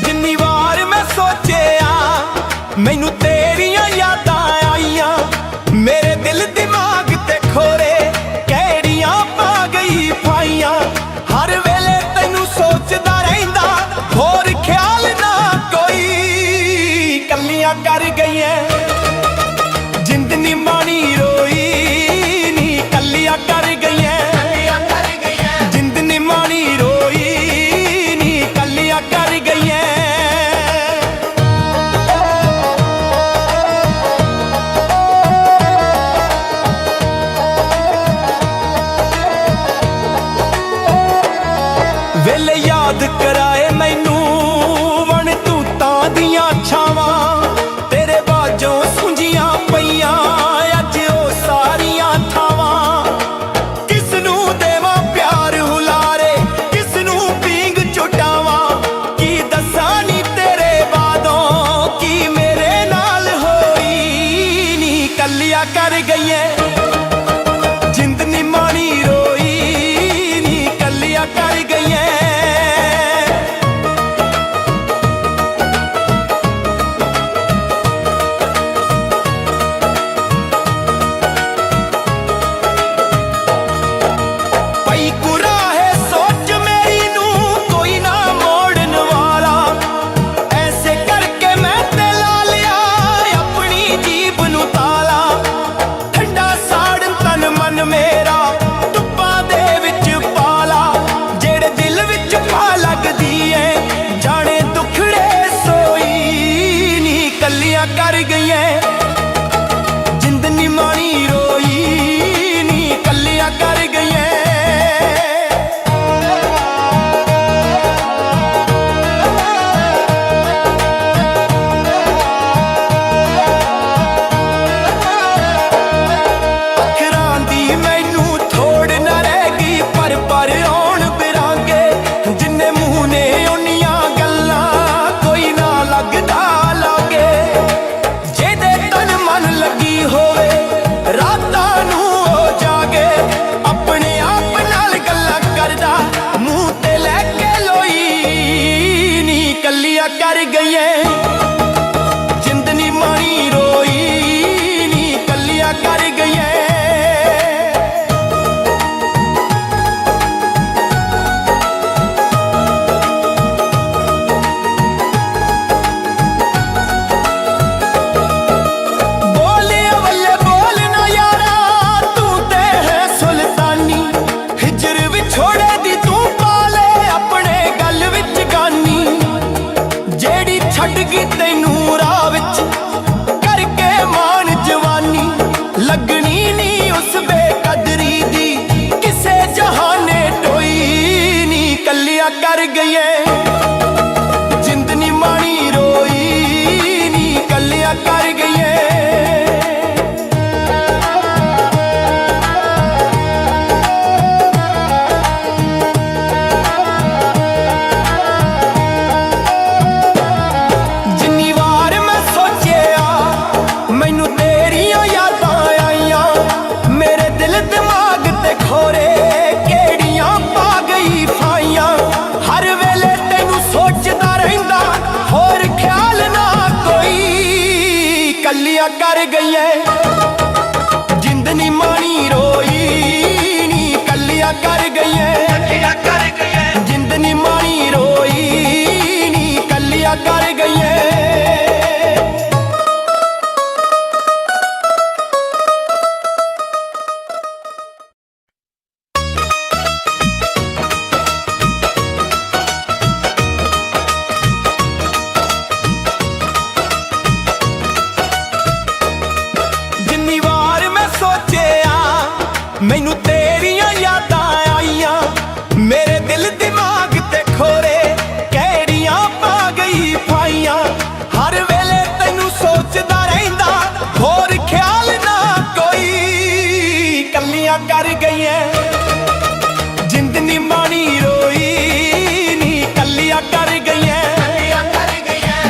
जिन्नी वार मैं सोचिया मैनू तेरियां यादां आईयां, मेरे दिल दिमाग ते खोरे कैरियां पा गई फाइयां। हर वेले तैनू सोचदा रहिंदा होर ਕੱਲੀਆਂ ਕਰ ਗਈਏ ਜਿੰਦ ਨੀ ਮਾਣੀ ਰੋਈ ਨੀ ਕੱਲੀਆਂ ਕਰ ਗਈਏ ਕੱਲੀਆਂ ਕਰ ਗਈਏ ਜਿੰਦ ਨੀ ਮਾਣੀ ਰੋਈ ਨੀ ਕੱਲੀਆਂ ਕਰ ਗਈਏ ਜਿੰਦ ਨੀ ਮਾਣੀ ਰੋਈ ਨੀ ਕੱਲੀਆਂ ਕਰ ਗਈਏ ਮੈਨੂੰ ਤੇਰੀਆਂ ਯਾਦਾਂ ਆਈਆਂ ਮੇਰੇ ਦਿਲ ਦਿਮਾਗ ਤੇ ਖੋਰੇ ਕਿਹੜੀਆਂ ਪਾ ਗਈ ਫਾਈਆਂ ਹਰ ਵੇਲੇ ਤੈਨੂੰ ਸੋਚਦਾ ਰਹਿੰਦਾ ਹੋਰ ਖਿਆਲ ਨਾ ਕੋਈ ਕੱਲੀਆਂ ਕਰ ਗਈਆਂ ਜਿੰਦ ਨੀ ਮਾਣੀ ਰੋਈ ਨੀ ਕੱਲੀਆਂ ਕਰ ਗਈਆਂ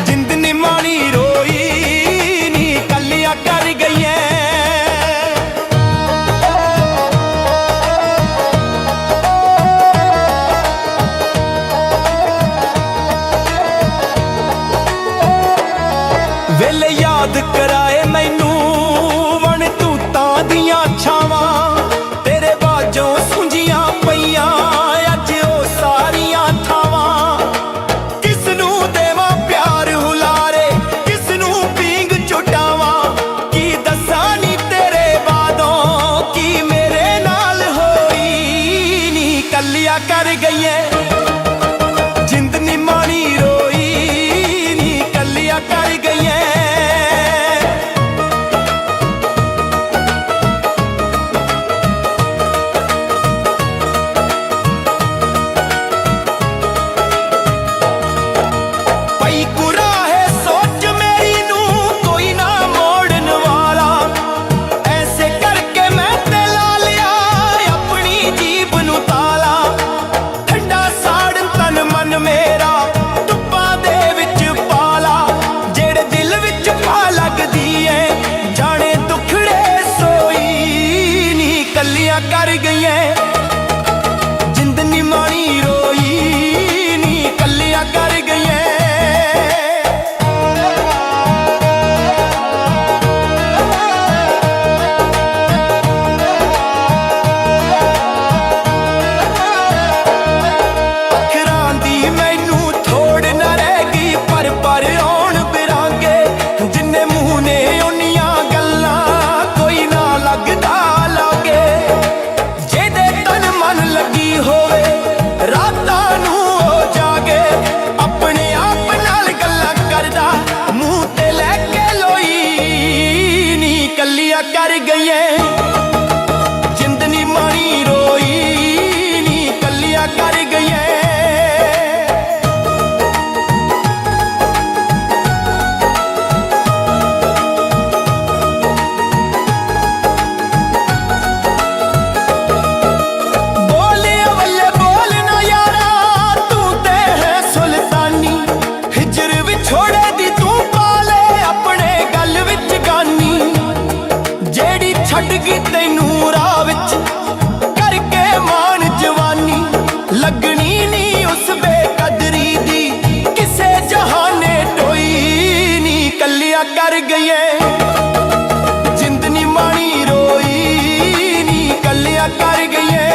ਜਿੰਦ ਨੀ ਮਾਣੀ ਰੋਈ ਨੀ ਕੱਲੀਆਂ ਕਰ ਗਈਆਂ ਵੇਲੇ ਯਾਦ ਕਰਾਏ ਮੈਨੂੰ ਵਣ ਤੂਤਾਂ ਦੀਆਂ ਛਾਵਾਂ ਤੇਰੇ ਬਾਝੋਂ ਸੁੰਝੀਆਂ ਪਈਆਂ ਅੱਜ ਉਹ ਸਾਰੀਆਂ ਥਾਵਾਂ ਕਿਸ ਨੂੰ ਦੇਵਾਂ ਪਿਆਰ ਹੁਲਾਰੇ ਕਿਸ ਨੂੰ ਪੀਂਗ ਚੁਟਾਵਾਂ ਕੀ ਦੱਸਾਂ ਨੀ ਤੇਰੇ ਬਾਦੋਂ ਕੀ ਮੇਰੇ ਨਾਲ ਹੋਈ ਨੀ ਕੱਲੀਆਂ ਕਰ ਗਈਏ ਜਿੰਦ ਨੀ ਮਾਣੀ ਰੋਈ ਨੀ ਕੱਲੀਆਂ ਕਰ ਗਈਏ ਕੱਲੀਆਂ ਕਰ ਗਈਆਂ ਜਿੰਦ ਨੀ ਮਾਣੀ ਰੋਈ ਨੀ ਕੱਲੀਆਂ ਕਰ ਗਈਆਂ ਅੱਖਰਾਂ ਦੀ ਮੈਨੂੰ ਥੋੜ ਨਾ ਰਹਿ ਗਈ ਪਰ ਆਉਣ ਬਿਰਾਂਗੇ ਜਿੰਨੇ ਮੂੰਹ ਨੇ ਉਹਨੀਆਂ ਗੱਲਾਂ ਕੋਈ ਨਾ ਲੱਗਦਾ ਲੱਗੀ ਹੋਵੇ ਰਾਤਾਂ ਨੂੰ ਹੋ ਜਾਗੇ ਆਪਣੇ ਆਪ ਨਾਲ ਗੱਲਾਂ ਕਰਦਾ ਮੂੰਹ ਤੇ ਲੈ ਕੇ ਲੋਈ ਨੀ ਕੱਲੀਆਂ ਕਰ ਗਈਏ ਜਿੰਦ ਨੀ ਮਾਣੀ ਰੋਈ ਨੀ ਕੱਲੀਆਂ ਕਰ ਗਈਏ ਛੱਡ ਗਈ ਤੈਨੂੰ ਰਾਹ ਵਿੱਚ ਕਰਕੇ ਮਾਣ ਜਵਾਨੀ ਲੱਗਣੀ ਨੀ ਉਸ ਬੇਕਦਰੀ ਦੀ ਕਿਸੇ ਜਹਾਨੇ ਟੋਈ ਨੀ ਕੱਲੀਆਂ ਕਰ ਗਈਏ ਜਿੰਦ ਨੀ ਮਾਣੀ ਰੋਈ ਨੀ ਕੱਲੀਆਂ ਕਰ ਗਈਏ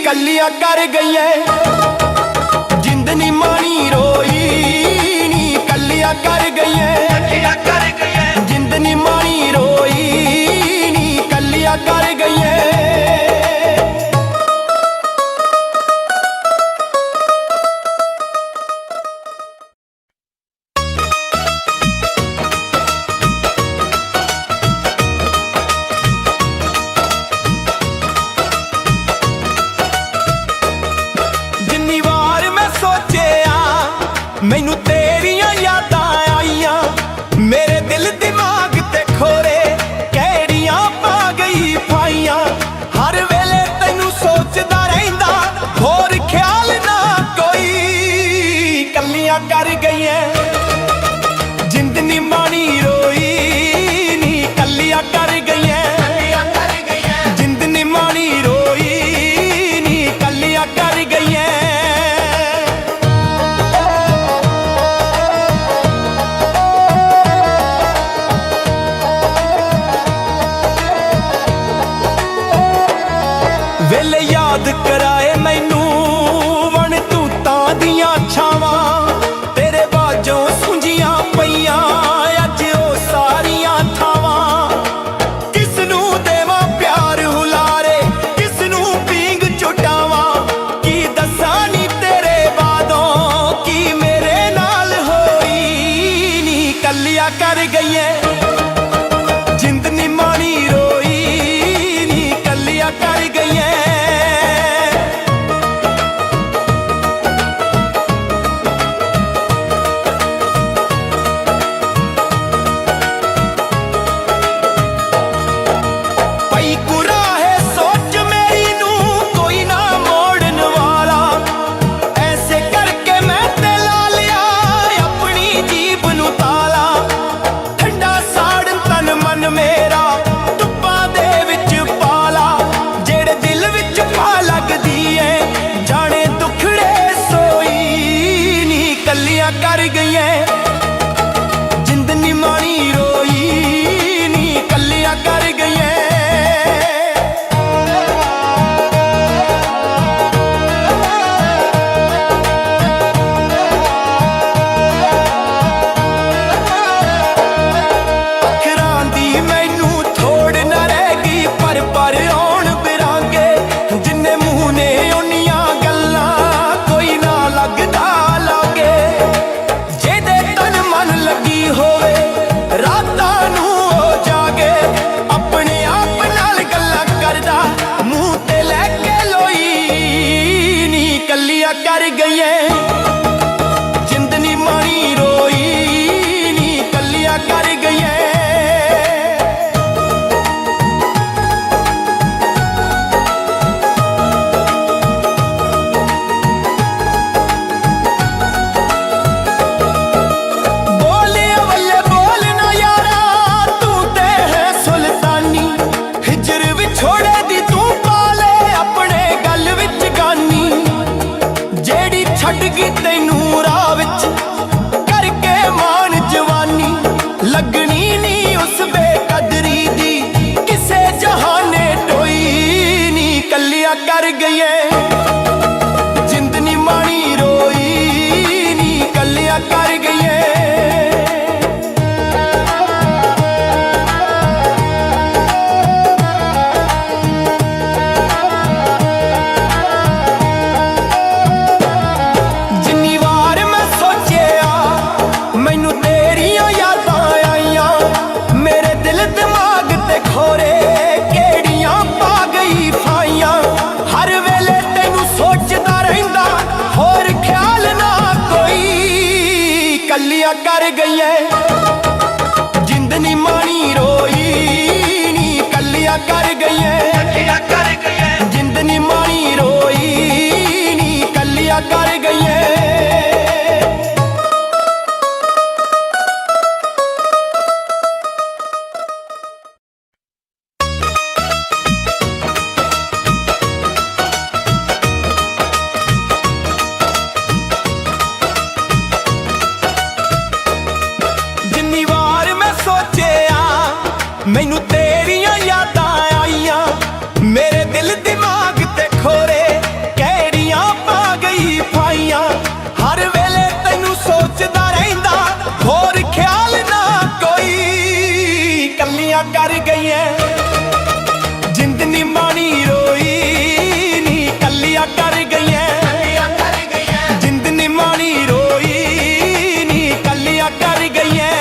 ਕੱਲੀਆਂ ਕਰ ਗਈਆਂ ਜਿੰਦ ਨੀ ਮਾਣੀ ਮੈਨੂੰ ਤੇਰੀਆਂ ਯਾਦਾਂ ਆਈਆਂ, ਮੇਰੇ ਦਿਲ ਦਿਮਾਗ ਤੇ ਖੋਰੇ ਕਿਹੜੀਆਂ ਪਾ ਗਈ ਫਾਈਆਂ। ਹਰ ਵੇਲੇ ਤੈਨੂੰ ਸੋਚਦਾ ਰਹਿੰਦਾ, ਹੋਰ ਖਿਆਲ ਨਾ ਕੋਈ। ਕੱਲੀਆਂ ਕਰ ਗਈਆਂ ਜਿੰਦ ਨੀ ਮਾਣੀ ਰੋਈ ਨੀ, ਕੱਲੀਆਂ ਕਰ ਗਈਆਂ ਜਿੰਦ ਨੀ ਮਾਣੀ ਰੋਈ ਨੀ, ਕੱਲੀਆਂ ਕਰ ਗਈਆਂ। ਵੇਲੇ ਯਾਦ ਕਰਾਏ ਮੈਨੂੰ ਵਣ ਤੂਤਾਂ ਦੀਆਂ ਛਾਵਾਂ, ਤੇਰੇ ਬਾਝੋਂ ਸੁੰਝੀਆਂ ਪਈਆਂ ਅੱਜ ਉਹ ਸਾਰੀਆਂ ਥਾਵਾਂ। ਕਿਸ ਨੂੰ ਦੇਵਾਂ ਪਿਆਰ ਹੁਲਾਰੇ, ਕਿਸ ਨੂੰ ਪੀਂਗ ਚੁਟਾਵਾਂ, ਕੀ ਦੱਸਾਂ ਨੀ ਤੇਰੇ ਬਾਦੋਂ ਕੀ ਮੇਰੇ ਨਾਲ ਹੋਈ ਨੀ। ਕੱਲੀਆਂ ਕਰ ਗਈਆਂ ਜਿੰਦ ਨੀ ਮਾਣੀ ਰੋਈ ਨੀ, ਕੱਲੀਆਂ ਕਰ ਗਈਆਂ। ਪਈ ਕੁਰਾਹੇ ਸੋਚ ਮੇਰੀ ਨੂੰ ਕੋਈ ਨਾ ਮੋੜਨ ਵਾਲਾ, ਐਸੇ ਕਰਕੇ ਮੈਂ ਤੇ ਲਾ ਲਿਆ ਆਪਣੀ ਜੀਭ ਨੂੰ ਤਾਲਾ। ਠੰਡਾ ਸਾੜਨ ਤਨ ਮਨ ਮੇਰਾ ਧੁੱਪਾਂ ਦੇ ਵਿੱਚ ਪਾਲਾ, ਜਿਹੜੇ ਦਿਲ ਵਿੱਚ ਪਾ ਲੱਗਦੀ ਏ ਜਾਣੇ ਦੁਖੜੇ ਸੋਈ ਨੀ। ਕੱਲੀਆਂ ਕਰ ਗਈਆਂ ਜਿੰਦ ਨੀ ਮਾਣੀ ਰੋਈ ਨੀ, ਕੱਲੀਆਂ ਕਰ ਗਈਆਂ। ਅੱਖਰਾਂ ਦੀ ਮੈਨੂੰ ਥੋੜ ਨਾ ਰਹਿ ਗਈ, ਪਰ ਆਉਣ ਬਿਰਾਂਗੇ ਜਿੰਨੇ ਮੂੰਹ ਨੇ ਉਨੀਆਂ ਗੱਲਾਂ, ਕੋਈ ਨਾ ਲੱਗਦਾ ਲਾਗੇ। ਜਿਹਦੇ ਤਨ ਮਨ ਲੱਗੀ ਹੋਵੇ ਰਾਤਾਂ ਨੂੰ ਉਹ ਜਾਗੇ, ਆਪਣੇ ਆਪ ਨਾਲ ਗੱਲਾਂ ਕਰਦਾ ਮੂੰਹ ਤੇ ਲੈ ਕੇ ਲੋਈ ਨੀ। ਕੱਲੀਆਂ ਕਰ ਗਈਆਂ ਜਿੰਦ ਨੀ ਮਾਣੀ ਰੋਈ ਨੀ, ਕੱਲੀਆਂ ਕਰ ਗਈਆਂ। ਬੋਲੇ ਵੱਲੇ ਬੋਲ ਨਾ ਯਾਰਾ ਤੂੰ ਤੇ ਹੈ ਸੁਲਤਾਨੀ, ਹਿਜਰ ਵਿਛੋੜੇ ਦੀ ਤੂੰ ਪਾਲੇ ਆਪਣੇ ਗਲ ਵਿੱਚ ਗਾਨੀ। ਜਿਹੜੀ ਛੱਡ ਗਈ ਤੈਨੂੰ ਰਾਹ ਵਿੱਚ ਕਰਕੇ ਮਾਣ ਜਵਾਨੀ, ਲੱਗਣੀ ਨੀ ਉਸ ਬੇਕਦਰੀ ਦੀ ਕਿਸੇ ਜਹਾਨੇ ਟੋਈ ਨੀ। ਕੱਲੀਆਂ ਕਰ ਗਈਆਂ ਜਿੰਦ ਨੀ ਮਾਣੀ ਰੋਈ ਨੀ, ਕੱਲੀਆਂ ਕਰ ਗਈਆਂ। ਜਿੰਨੀ ਵਾਰ ਮੈਂ ਸੋਚਿਆ ਮੈਨੂੰ ਤੇਰੀਆਂ ਯਾਦਾਂ ਆਈਆਂ, ਮੇਰੇ ਦਿਲ ਦਿਮਾਗ ਤੇ ਖੋਰੇ ਕਿਹੜੀਆਂ ਪਾ ਗਈ ਫਾਈਆਂ। ਹਰ ਵੇਲੇ ਤੈਨੂੰ ਸੋਚਦਾ ਰਹਿੰਦਾ, ਹੋਰ ਖਿਆਲ ਨਾ ਕੋਈ। ਕੱਲੀਆਂ ਕਰ ਗਈਆਂ ਜਿੰਦ ਨੀ ਮਾਣੀ ਰੋਈ ਨੀ, ਕੱਲੀਆਂ ਕਰ ਗਈਆਂ ਜਿੰਦ ਨੀ ਮਾਣੀ ਰੋਈ ਨੀ, ਕੱਲੀਆਂ ਕਰ ਗਈਆਂ। ਜਿੰਨੀ ਵਾਰ ਮੈਂ ਸੋਚਿਆ ਮੈਨੂੰ ਤੇਰੀਆਂ ਯਾਦਾਂ ਆਈਆਂ, ਮੇਰੇ ਦਿਲ ਦਿਮਾਗ ਤੇ ਖੋਰੇ ਕਿਹੜੀਆਂ ਪਾ ਗਈ ਫਾਈਆਂ। ਹਰ ਵੇਲੇ ਤੈਨੂੰ ਸੋਚਦਾ ਰਹਿੰਦਾ, ਹੋਰ ਖਿਆਲ ਨਾ ਕੋਈ। ਕੱਲੀਆਂ ਕਰ ਗਈਆਂ ਜਿੰਦ ਨੀ ਮਾਣੀ ਰੋਈ ਨੀ, ਕੱਲੀਆਂ ਕਰ ਗਈਆਂ ਜਿੰਦ ਨੀ ਮਾਣੀ ਰੋਈ ਨੀ, ਕੱਲੀਆਂ ਕਰ ਗਈਆਂ।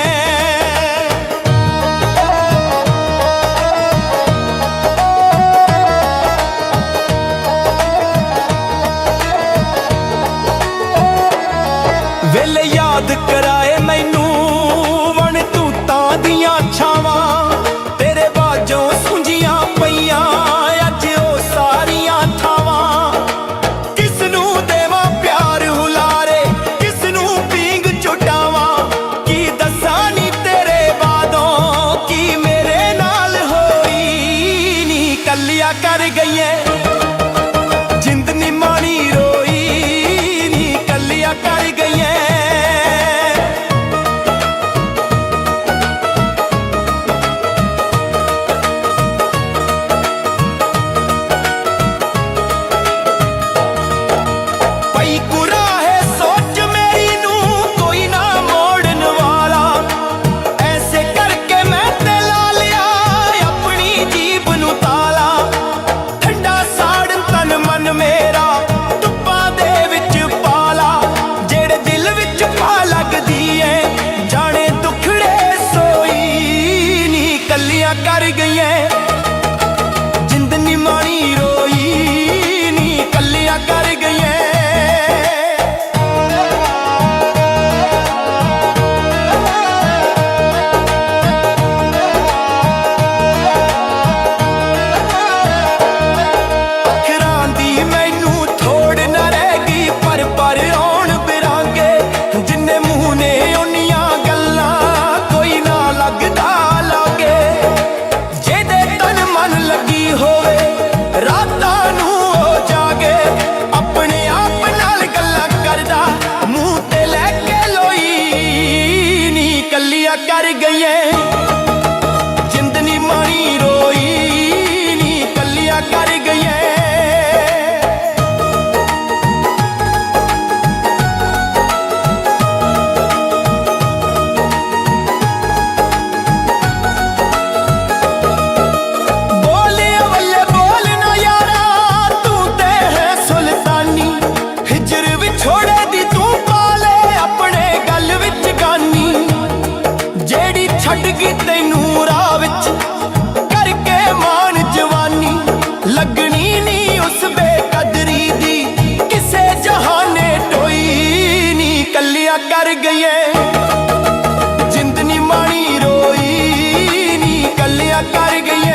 ਕੱਲੀਆਂ ਕਰ ਗਈਆਂ ਜਿੰਦ ਨੀ ਮਾਣੀ ਰੋਈ ਨੀ ਕੱਲੀਆਂ ਕਰ ਗਈਆਂ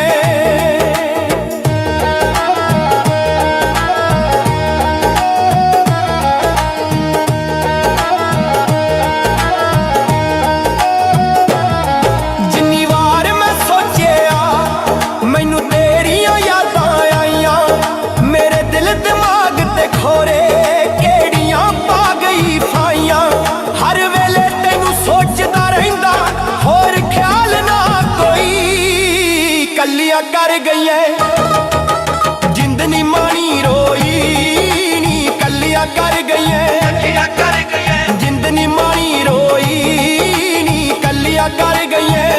ਕੱਲੀਆਂ ਕਰ ਗਈਆਂ ਜਿੰਦ ਨੀ ਮਾਣੀ ਰੋਈ ਨੀ ਕੱਲੀਆਂ ਕਰ ਗਈਆਂ ਜਿੰਦ ਨੀ ਮਾਣੀ ਰੋਈ ਨੀ ਕੱਲੀਆਂ ਕਰ ਗਈਆਂ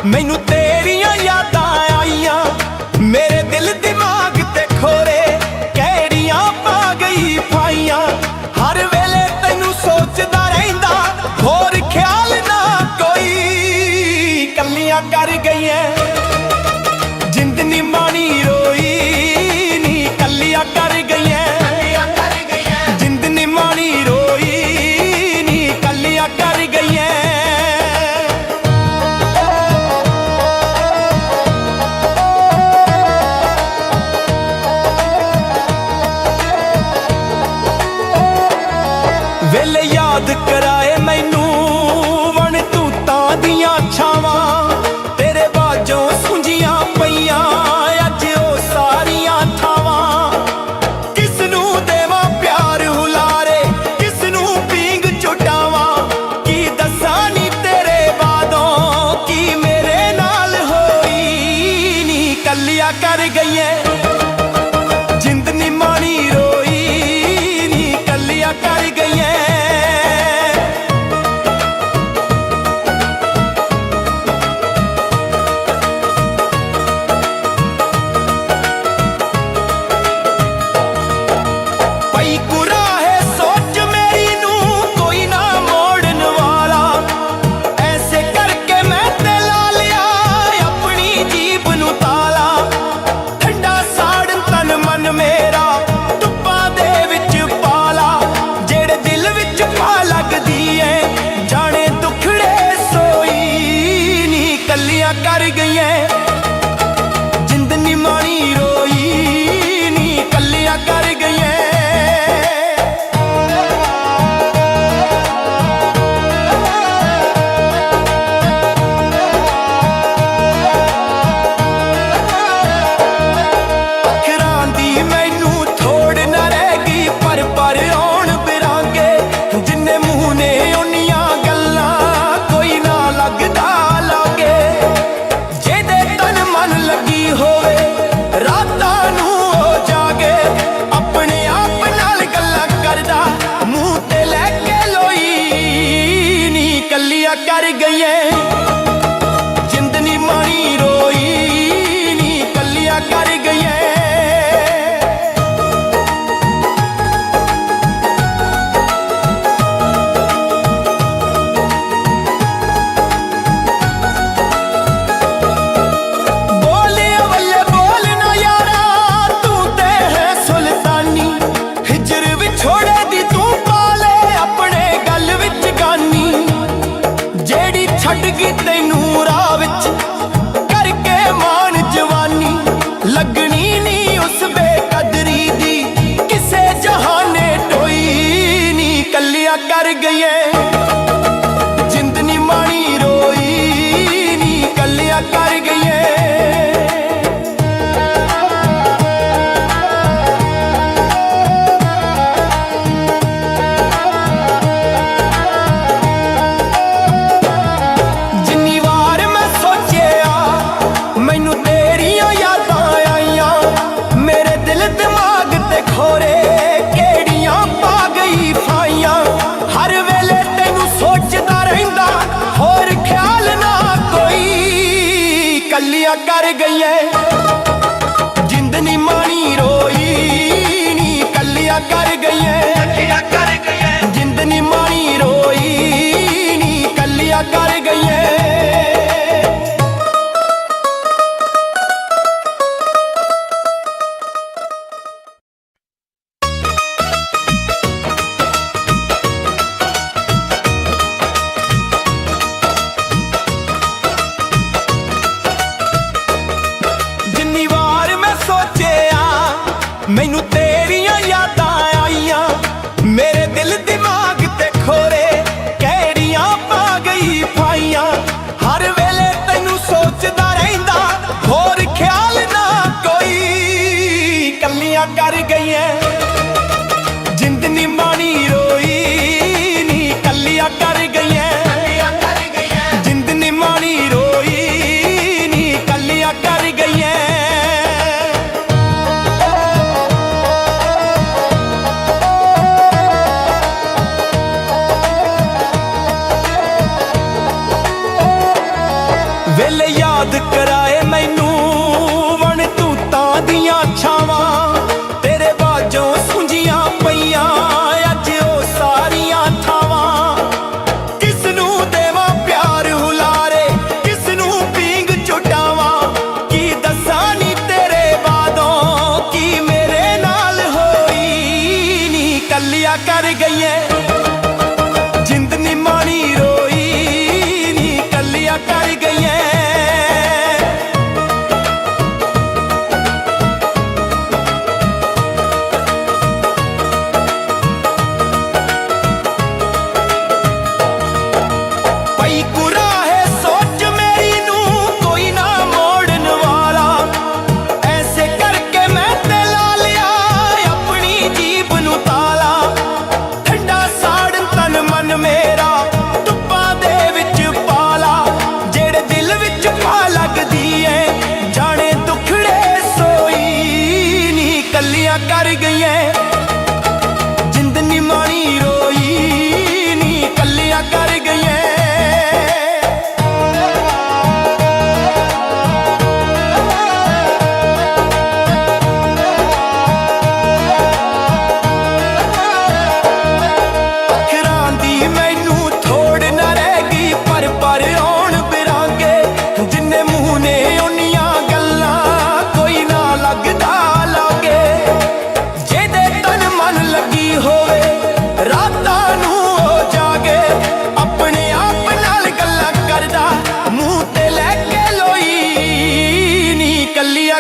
ਮੈਨੂੰ ਤੇਰੀਆਂ ਯਾਦਾਂ ਆਈਆਂ ਮੇਰੇ ਦਿਲ ਦਿਮਾਗ ਤੇ ਖੋਰੇ ਕਿਹੜੀਆਂ ਪਾ ਗਈ ਫਾਈਆਂ ਹਰ ਵੇਲੇ ਤੈਨੂੰ ਸੋਚਦਾ ਰਹਿੰਦਾ ਹੋਰ ਖਿਆਲ ਨਾ ਕੋਈ ਕੱਲੀਆਂ ਕਰ ਗਈਆਂ ਜਿੰਦ ਨੀ ਮਾਣੀ ਰੋਈ ਨੀ ਕੱਲੀਆਂ ਕਰ ਗਈਆਂ ਜਿੰਦ ਨੀ ਮਾਣੀ ਰੋਈ ਨੀ ਕੱਲੀਆਂ ਕਰ ਗਈਆਂ ਵੇਲੇ ਯਾਦ ਕਰਾਏ ਮੈਨੂੰ ਵਣ ਤੂਤਾਂ ਦੀਆਂ ਛਾਵਾਂ ਤੇਰੇ ਬਾਝੋਂ ਸੁੰਝੀਆਂ ਪਈਆਂ ਅੱਜ ਉਹ ਸਾਰੀਆਂ ਥਾਵਾਂ ਕਿਸ ਨੂੰ ਦੇਵਾਂ ਪਿਆਰ ਹੁਲਾਰੇ ਕਿਸ ਨੂੰ ਪੀਂਗ ਚੁਟਾਵਾਂ ਕੀ ਦੱਸਾਂ ਨੀ ਤੇਰੇ ਬਾਦੋਂ ਕੀ ਮੇਰੇ ਨਾਲ ਹੋਈ ਨੀ ਕੱਲੀਆਂ ਕਰ ਗਈਆਂ ਜਿੰਦ ਨੀ ਮਾਣੀ ਰੋਈ ਨੀ ਕੱਲੀਆਂ ਕਰ ਗਈਆਂ ਕਰ ਗਈਆਂ ਜਿੰਦ ਨੀ ਮਾਣੀ ਰੋਈ ਨੀ ਕੱਲੀਆਂ ਕਰ ਗਈਆਂ ਅੱਖਰਾਂ ਦੀ ਮੈਨੂੰ ਥੋੜ ਨਾ ਰਹਿ ਗਈ ਪਰ ਆਉਣ ਬਿਰਾਂਗੇ ਜਿੰਨੇ ਮੂੰਹ ਨੇ ਉਨੀਆਂ ਗੱਲਾਂ ਕੋਈ ਨਾ ਲੱਗਦਾ ਲੱਗੀ ਹੋਵੇ ਰਾਤਾਂ ਨੂੰ ਉਹ ਜਾਗੇ ਆਪਣੇ ਆਪ ਨਾਲ ਗੱਲਾਂ ਕਰਦਾ ਮੂੰਹ ਤੇ ਲੈ ਕੇ ਲੋਈ ਨੀ ਕੱਲੀਆਂ ਕਰ ਗਈਆਂ ਜਿੰਦ ਨੀ ਮਾਣੀ ਰੋਈ ਨੀ ਕੱਲੀਆਂ ਕਰ ਗਈਆਂ ਛੱਡ ਗਈ ਤੈਨੂੰ ਰਾਹ ਵਿੱਚ ਕਰਕੇ ਮਾਣ ਜਵਾਨੀ ਲੱਗਣੀ ਨੀ ਉਸ ਬੇਕਦਰੀ ਦੀ ਕਿਸੇ ਜਹਾਨੇ ਟੋਈ ਨੀ ਕੱਲੀਆਂ ਕਰ ਗਈਆਂ ਜਿੰਦ ਨੀ ਮਾਣੀ ਰੋਈ ਨੀ ਕੱਲੀਆਂ ਕਰ ਗਈਆਂ ਕੱਲੀਆਂ ਕਰ ਗਈਆਂ ਜਿੰਦ ਨੀ ਮਾਣੀ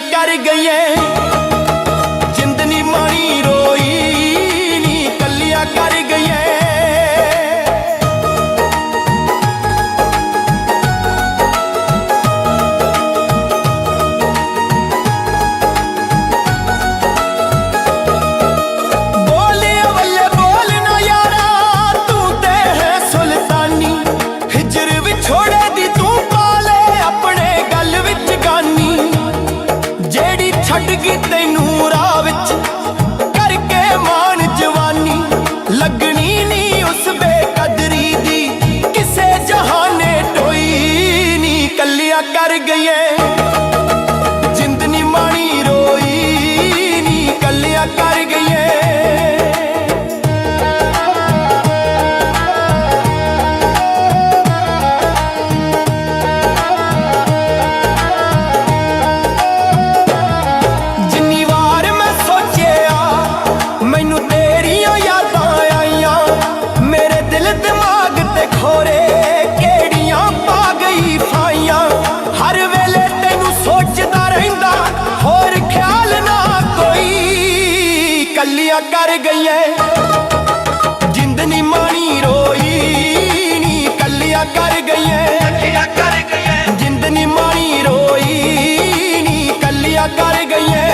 कर गई जिंद नी मानी रोई नी कलिया कर गई ਛੱਡ ਗਈ ਤੈਨੂੰ ਰਾਹ ਵਿੱਚ ਕਰਕੇ ਮਾਣ ਜਵਾਨੀ ਲੱਗਣੀ ਨੀ ਉਸ ਬੇਕਦਰੀ ਦੀ ਕਿਸੇ ਜਹਾਨੇ ਟੋਈ ਨੀ ਕੱਲਿਆ ਕਰ ਗਈਏ ਜਿੰਦ ਨੀ ਮਾਣੀ ਰੋਈ ਨੀ ਕੱਲਿਆ ਕਰ ਗਈਏ ਕੱਲਿਆ ਕਰ ਗਈਏ ਜਿੰਦ ਨੀ ਮਾਣੀ ਰੋਈ ਨੀ ਕੱਲਿਆ ਕਰ ਗਈਏ ਜਿੰਦ ਨੀ ਮਾਣੀ ਰੋਈ ਨੀ ਕੱਲਿਆ ਕਰ ਗਈਏ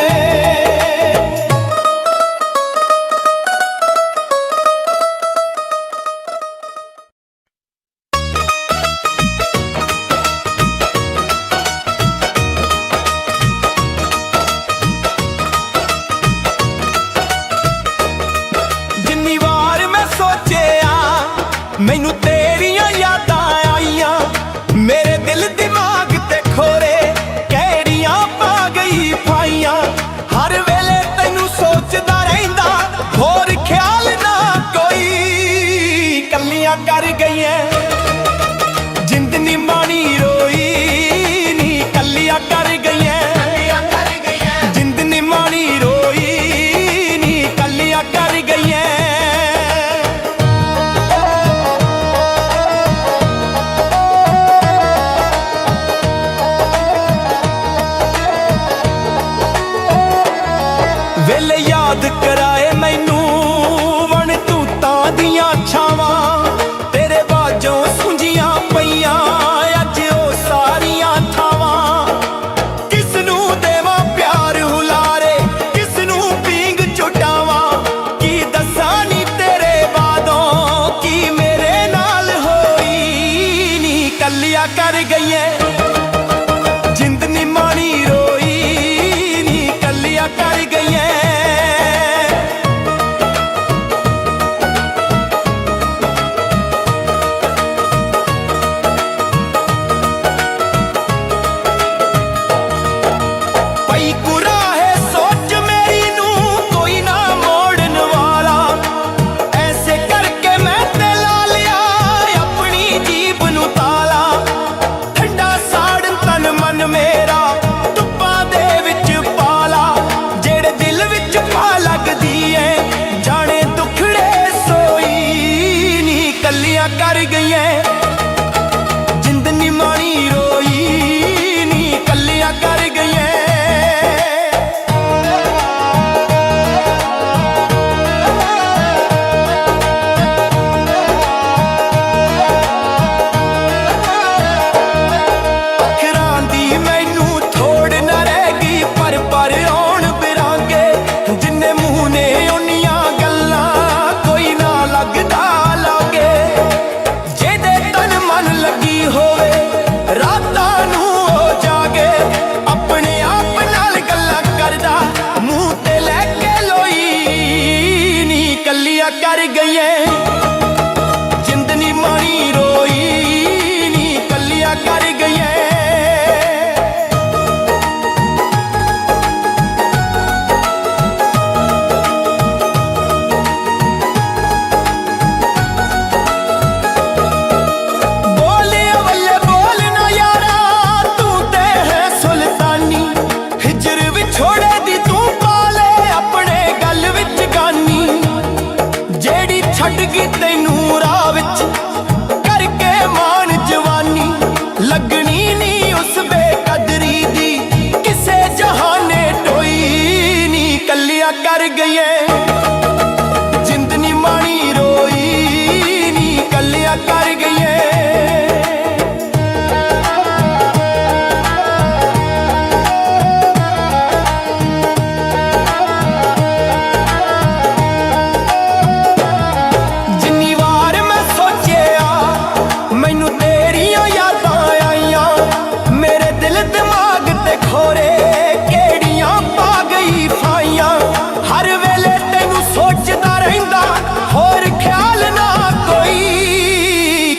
ਕੱਲੀਆਂ ਕਰ ਗਈਆਂ ਜਿੰਦ ਨੀ ਮਾਣੀ ਰੋਈ ਨੀ ਕੱਲੀਆਂ ਕਰ ਗਈਆਂ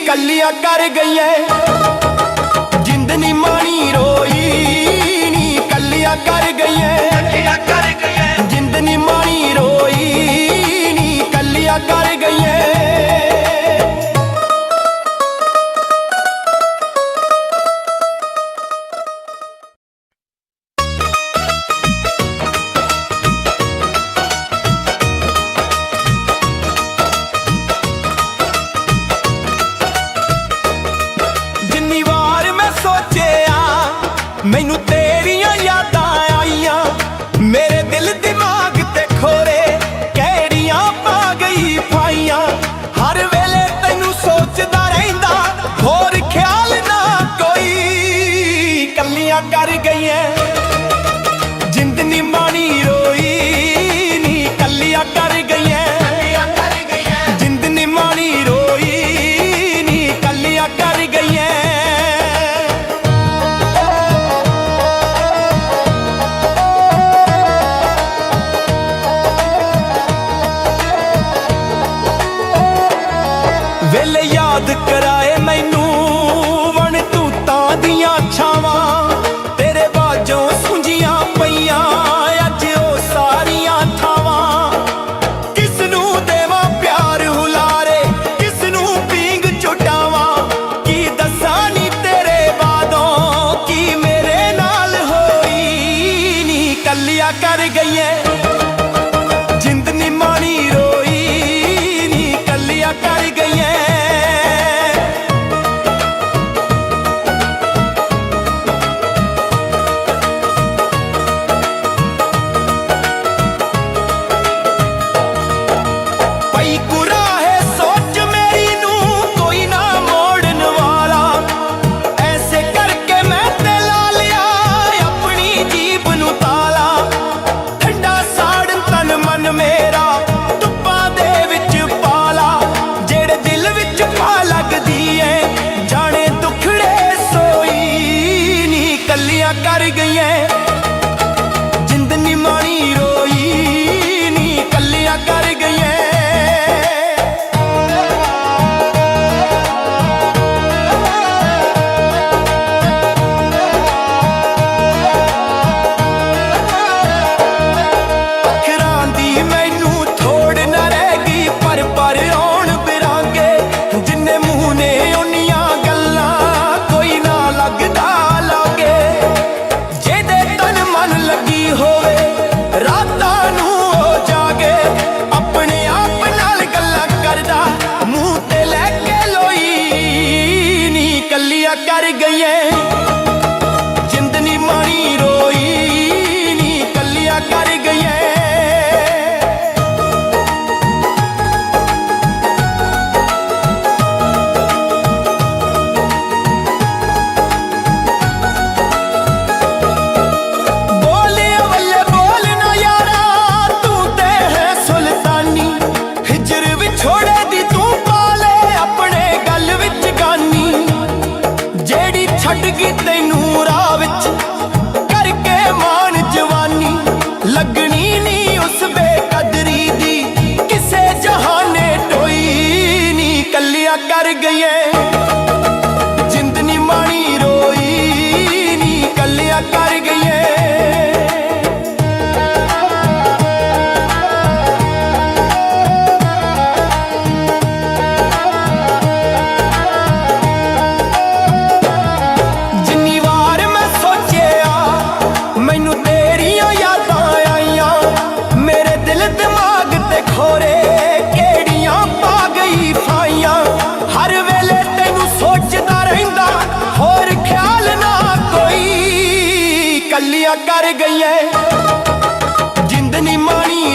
ਕੱਲੀਆਂ ਕਰ ਗਈਆਂ ਜਿੰਦ ਨੀ ਮਾਣੀ ਰੋਈ ਨੀ ਕੱਲੀਆਂ ਕਰ ਗਈਆਂ ਜਿੰਦ ਨੀ ਮਾਣੀ ਰੋਈ ਨੀ ਕੱਲੀਆਂ ਕਰ ਗਈਆਂ ਮੈਨੂੰ ਤੇਰੀਆਂ ਯਾਦਾਂ ਆਈਆਂ ਮੇਰੇ ਦਿਲ ਦਿਮਾਗ ਤੇ ਖੋਰੇ ਕਿਹੜੀਆਂ ਪਾ ਗਈ ਫਾਈਆਂ ਹਰ ਵੇਲੇ ਤੈਨੂੰ ਸੋਚਦਾ ਰਹਿੰਦਾ ਹੋਰ ਖਿਆਲ ਨਾ ਕੋਈ ਕੱਲੀਆਂ ਕਰ ਗਈਆਂ ਜਿੰਦ ਨੀ ਮਾਣੀ ਰੋਈ ਨੀ ਕੱਲੀਆਂ ਕਰ ਗਈਆਂ ਜਿੰਦ ਨੀ ਮਾਣੀ ਰੋਈ ਨੀ ਕੱਲੀਆਂ ਕਰ ਗਈਆਂ ਵੇਲੇ ਯਾਦ ਕਰਾਏ ਮੈਨੂੰ ਵਣ ਤੂਤਾਂ ਦੀਆਂ ਛਾਵਾਂ ਤੇਰੇ ਬਾਝੋਂ ਸੁੰਝੀਆਂ ਪਈਆਂ ਅੱਜ ਉਹ ਸਾਰੀਆਂ ਥਾਵਾਂ ਕਿਸ ਨੂੰ ਦੇਵਾਂ ਪਿਆਰ ਹੁਲਾਰੇ ਕਿਸ ਨੂੰ ਪੀਂਗ ਚੁਟਾਵਾਂ ਕੀ ਦੱਸਾਂ ਨੀ ਤੇਰੇ ਬਾਦੋਂ ਕੀ ਮੇਰੇ ਨਾਲ ਹੋਈ ਨੀ ਕੱਲੀਆਂ ਕਰ ਗਈਆਂ ਜਿੰਦ ਨੀ ਮਾਣੀ ਰੋਈ ਨੀ ਕੱਲੀਆਂ ਕਰ ਗਈਆਂ ਮੇਰਾ ਧੁੱਪਾਂ ਦੇ ਵਿੱਚ ਪਾਲਾ ਜਿਹੜੇ ਦਿਲ ਵਿੱਚ ਪਾ ਲੱਗਦੀ ਏ ਜਾਣੇ ਦੁਖੜੇ ਸੋਈ ਨੀ ਕੱਲੀਆਂ ਕਰ ਗਈਆਂ ਜਿੰਦ ਨੀ ਮਾਣੀ ਰੋਈ ਨੀ ਕੱਲੀਆਂ ਕਰ ਗਈਆਂ ਕਰ ਗਈਆਂ ਜਿੰਦ ਨੀ ਮਾਣੀ ਰੋਈ ਨੀ ਕੱਲੀਆਂ ਕਰ ਗਈਆਂ ਬੋਲੇ ਵੱਲੇ ਬੋਲ ਨਾ ਯਾਰਾ ਤੂੰ ਤੇ ਹੈ ਸੁਲਤਾਨੀ ਹਿਜਰ ਵਿਛੋੜੇ ਦੀ ਤੂੰ ਪਾਲੇ ਆਪਣੇ ਗਲ ਵਿੱਚ ਗਾਨੀ ਜਿਹੜੀ ਛੱਡ ਗਈ ਤੈਨੂੰ ਰਾਹ ਵਿੱਚ ਕਰਕੇ ਮਾਣ ਜਵਾਨੀ ਲੱਗਣੀ ਨੀ ਉਸ ਬੇਕਦਰੀ ਦੀ ਕਿਸੇ ਜਹਾਨੇ ਟੋਈ ਨੀ ਕੱਲੀਆਂ ਕਰ ਗਈਆਂ ਜਿੰਦ ਨੀ ਮਾਣੀ ਰੋਈ ਨੀ ਕੱਲੀਆਂ ਕਰ ਗਈਆਂ ਕੱਲੀਆਂ ਕਰ ਗਈਆਂ ਜਿੰਦ ਨੀ ਮਾਣੀ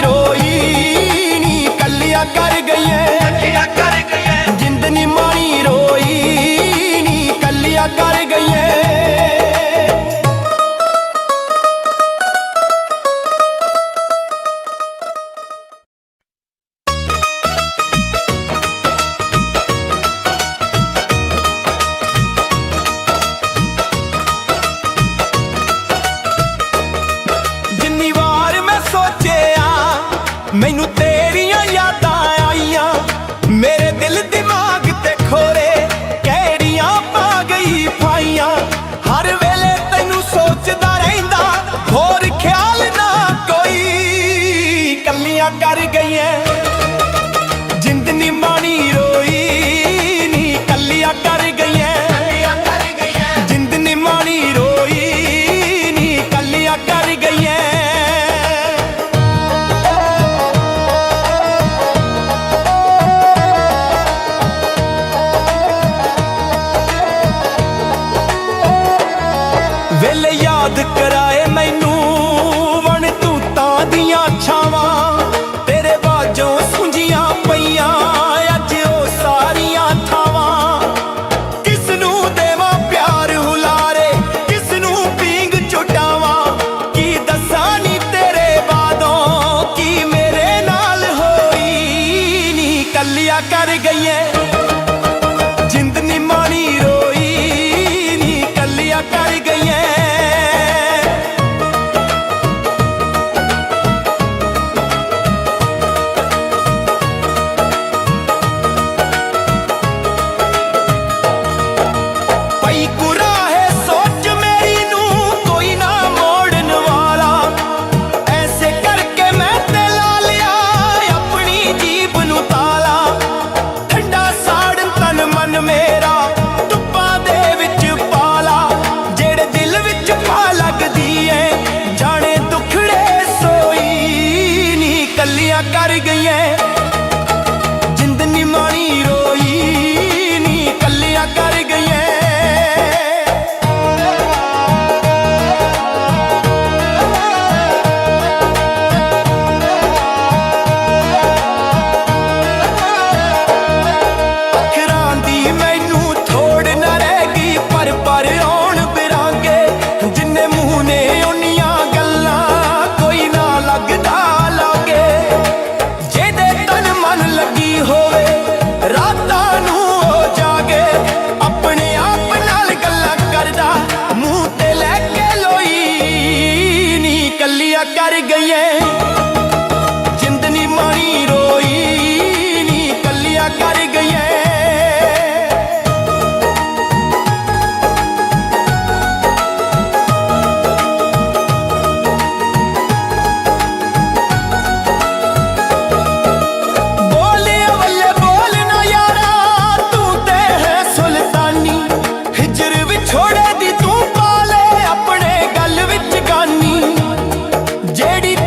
ਕੱਲੀਆਂ ਕਰ ਗਈਆਂ ਜਿੰਦ ਨੀ ਮਾਣੀ ਰੋਈ ਨੀ ਕੱਲੀਆਂ ਕਰ ਗਈਆਂ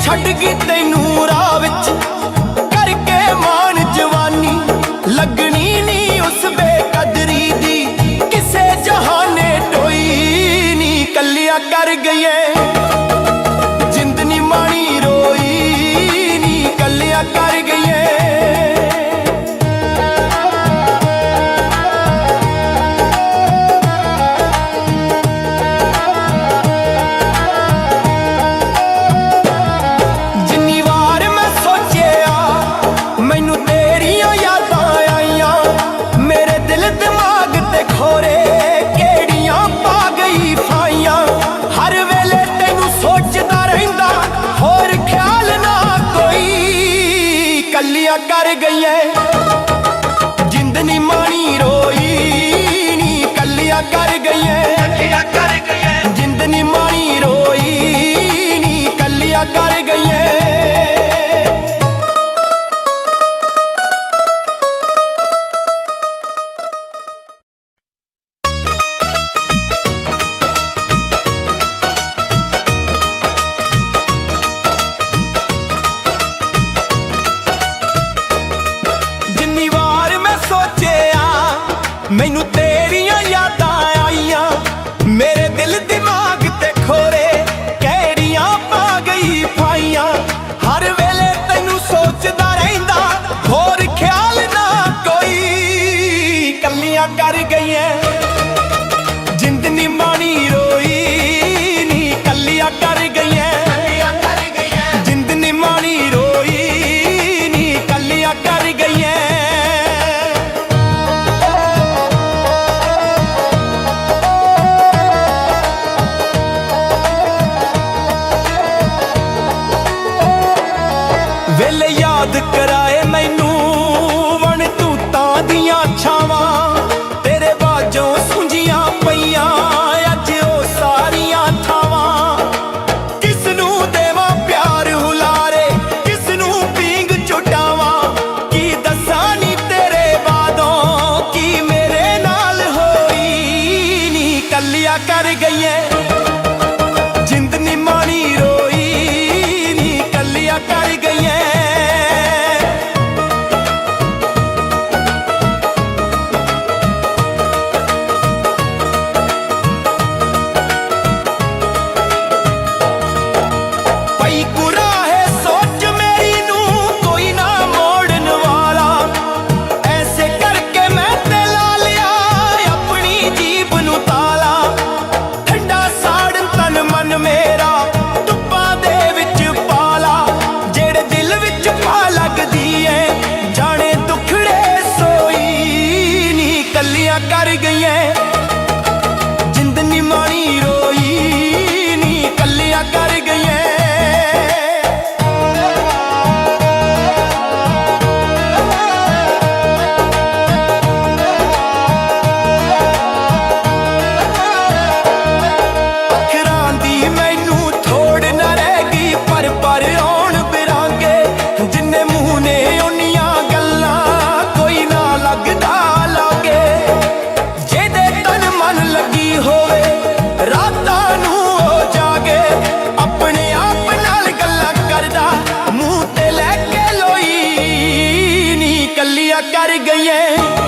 ਛੱਡ ਗਈ ਤੈਨੂੰ ਰਾਹ ਵਿੱਚ ਕਰਕੇ ਮਾਣ ਜਵਾਨੀ ਲੱਗਣੀ ਨੀ ਉਸ ਬੇਕਦਰੀ ਦੀ ਕਿਸੇ ਜਹਾਨੇ ਟੋਈ ਨੀ ਕੱਲਿਆਂ ਕਰ ਗਈਆਂ ਜਿੰਦ ਨੀ ਮਾਣੀ ਰੋਈ ਨੀ ਕੱਲਿਆਂ ਕਰ ਗਈਆਂ ਕੱਲੀਆਂ ਕਰ ਗਈਆਂ ਜਿੰਦ ਨੀ ਮਾਣੀ ਰੋਈ ਨੀ ਕੱਲੀਆਂ ਕਰ ਗਈਆਂ ਜਿੰਦ ਨੀ ਮਾਣੀ ਰੋਈ ਨੀ ਕੱਲੀਆਂ ਕਰ ਗਈਆਂ ਮੈਨੂੰ ਤੇਰੀਆਂ ਯਾਦਾਂ ਆਈਆਂ ਮੇਰੇ ਦਿਲ ਦਿਮਾਗ ਤੇ ਖੋਰੇ ਕਿਹੜੀਆਂ ਪਾ ਗਈ ਫਾਈਆਂ ਹਰ ਵੇਲੇ ਤੈਨੂੰ ਸੋਚਦਾ ਰਹਿੰਦਾ ਹੋਰ ਖਿਆਲ ਨਾ ਕੋਈ ਕੱਲੀਆਂ ਕਰ ਗਈਆਂ ਜਿੰਦ ਨੀ ਮਾਣੀ ਰੋਈ ਨੀ ਕੱਲੀਆਂ ਕਰ ਗਈਆਂ ਜਿੰਦ ਨੀ ਮਾਣੀ ਰੋਈ ਨੀ ਕੱਲੀਆਂ ਕਰ ਗਈਆਂ ਵੇਲੇ ਯਾਦ ਕਰਾਏ ਮੈਨੂੰ ਵਣ ਤੂਤਾਂ ਦੀਆਂ ਛਾਵਾਂ ਤੇਰੇ ਬਾਝੋਂ ਸੁੰਝੀਆਂ ਪਈਆਂ ਅੱਜ ਉਹ ਸਾਰੀਆਂ ਥਾਵਾਂ ਕਿਸ ਨੂੰ ਦੇਵਾਂ ਪਿਆਰ ਹੁਲਾਰੇ ਕਿਸ ਨੂੰ ਪੀਂਗ ਚੁਟਾਵਾਂ ਕੀ ਦੱਸਾਂ ਨੀ ਤੇਰੇ ਬਾਦੋਂ ਕੀ ਮੇਰੇ ਨਾਲ ਹੋਈ ਨੀ ਕੱਲੀਆਂ ਕਰ ਗਈਆਂ ਜਿੰਦ ਨੀ ਮਾਣੀ ਰੋਈ ਨੀ ਕੱਲੀਆਂ ਕਰ ਗਈਆਂ ਕਰ ਗਈਆਂ ਜਿੰਦ ਨੀ ਮਾਣੀ ਰੋਈ ਨੀ ਕੱਲੀਆਂ ਕਰ ਗਈਆਂ ਅੱਖਰਾਂ ਦੀ ਮੈਨੂੰ ਥੋੜ ਨਾ ਰਹਿ ਗਈ ਪਰ ਆਉਣ ਬਿਰਾਂਗੇ ਜਿੰਨੇ ਮੂੰਹ ਨੇ ਉਨੀਆਂ ਗੱਲਾਂ ਕੋਈ ਨਾ ਲੱਗਦਾ ਲੱਗੀ ਹੋਵੇ ਰਾਤਾਂ ਨੂੰ ਉਹ ਜਾਗੇ ਆਪਣੇ ਆਪ ਨਾਲ ਗੱਲਾਂ ਕਰਦਾ ਮੂੰਹ ਤੇ ਲੈ ਕੇ ਲੋਈ ਨੀ ਕੱਲੀਆਂ ਕਰ ਗਈਆਂ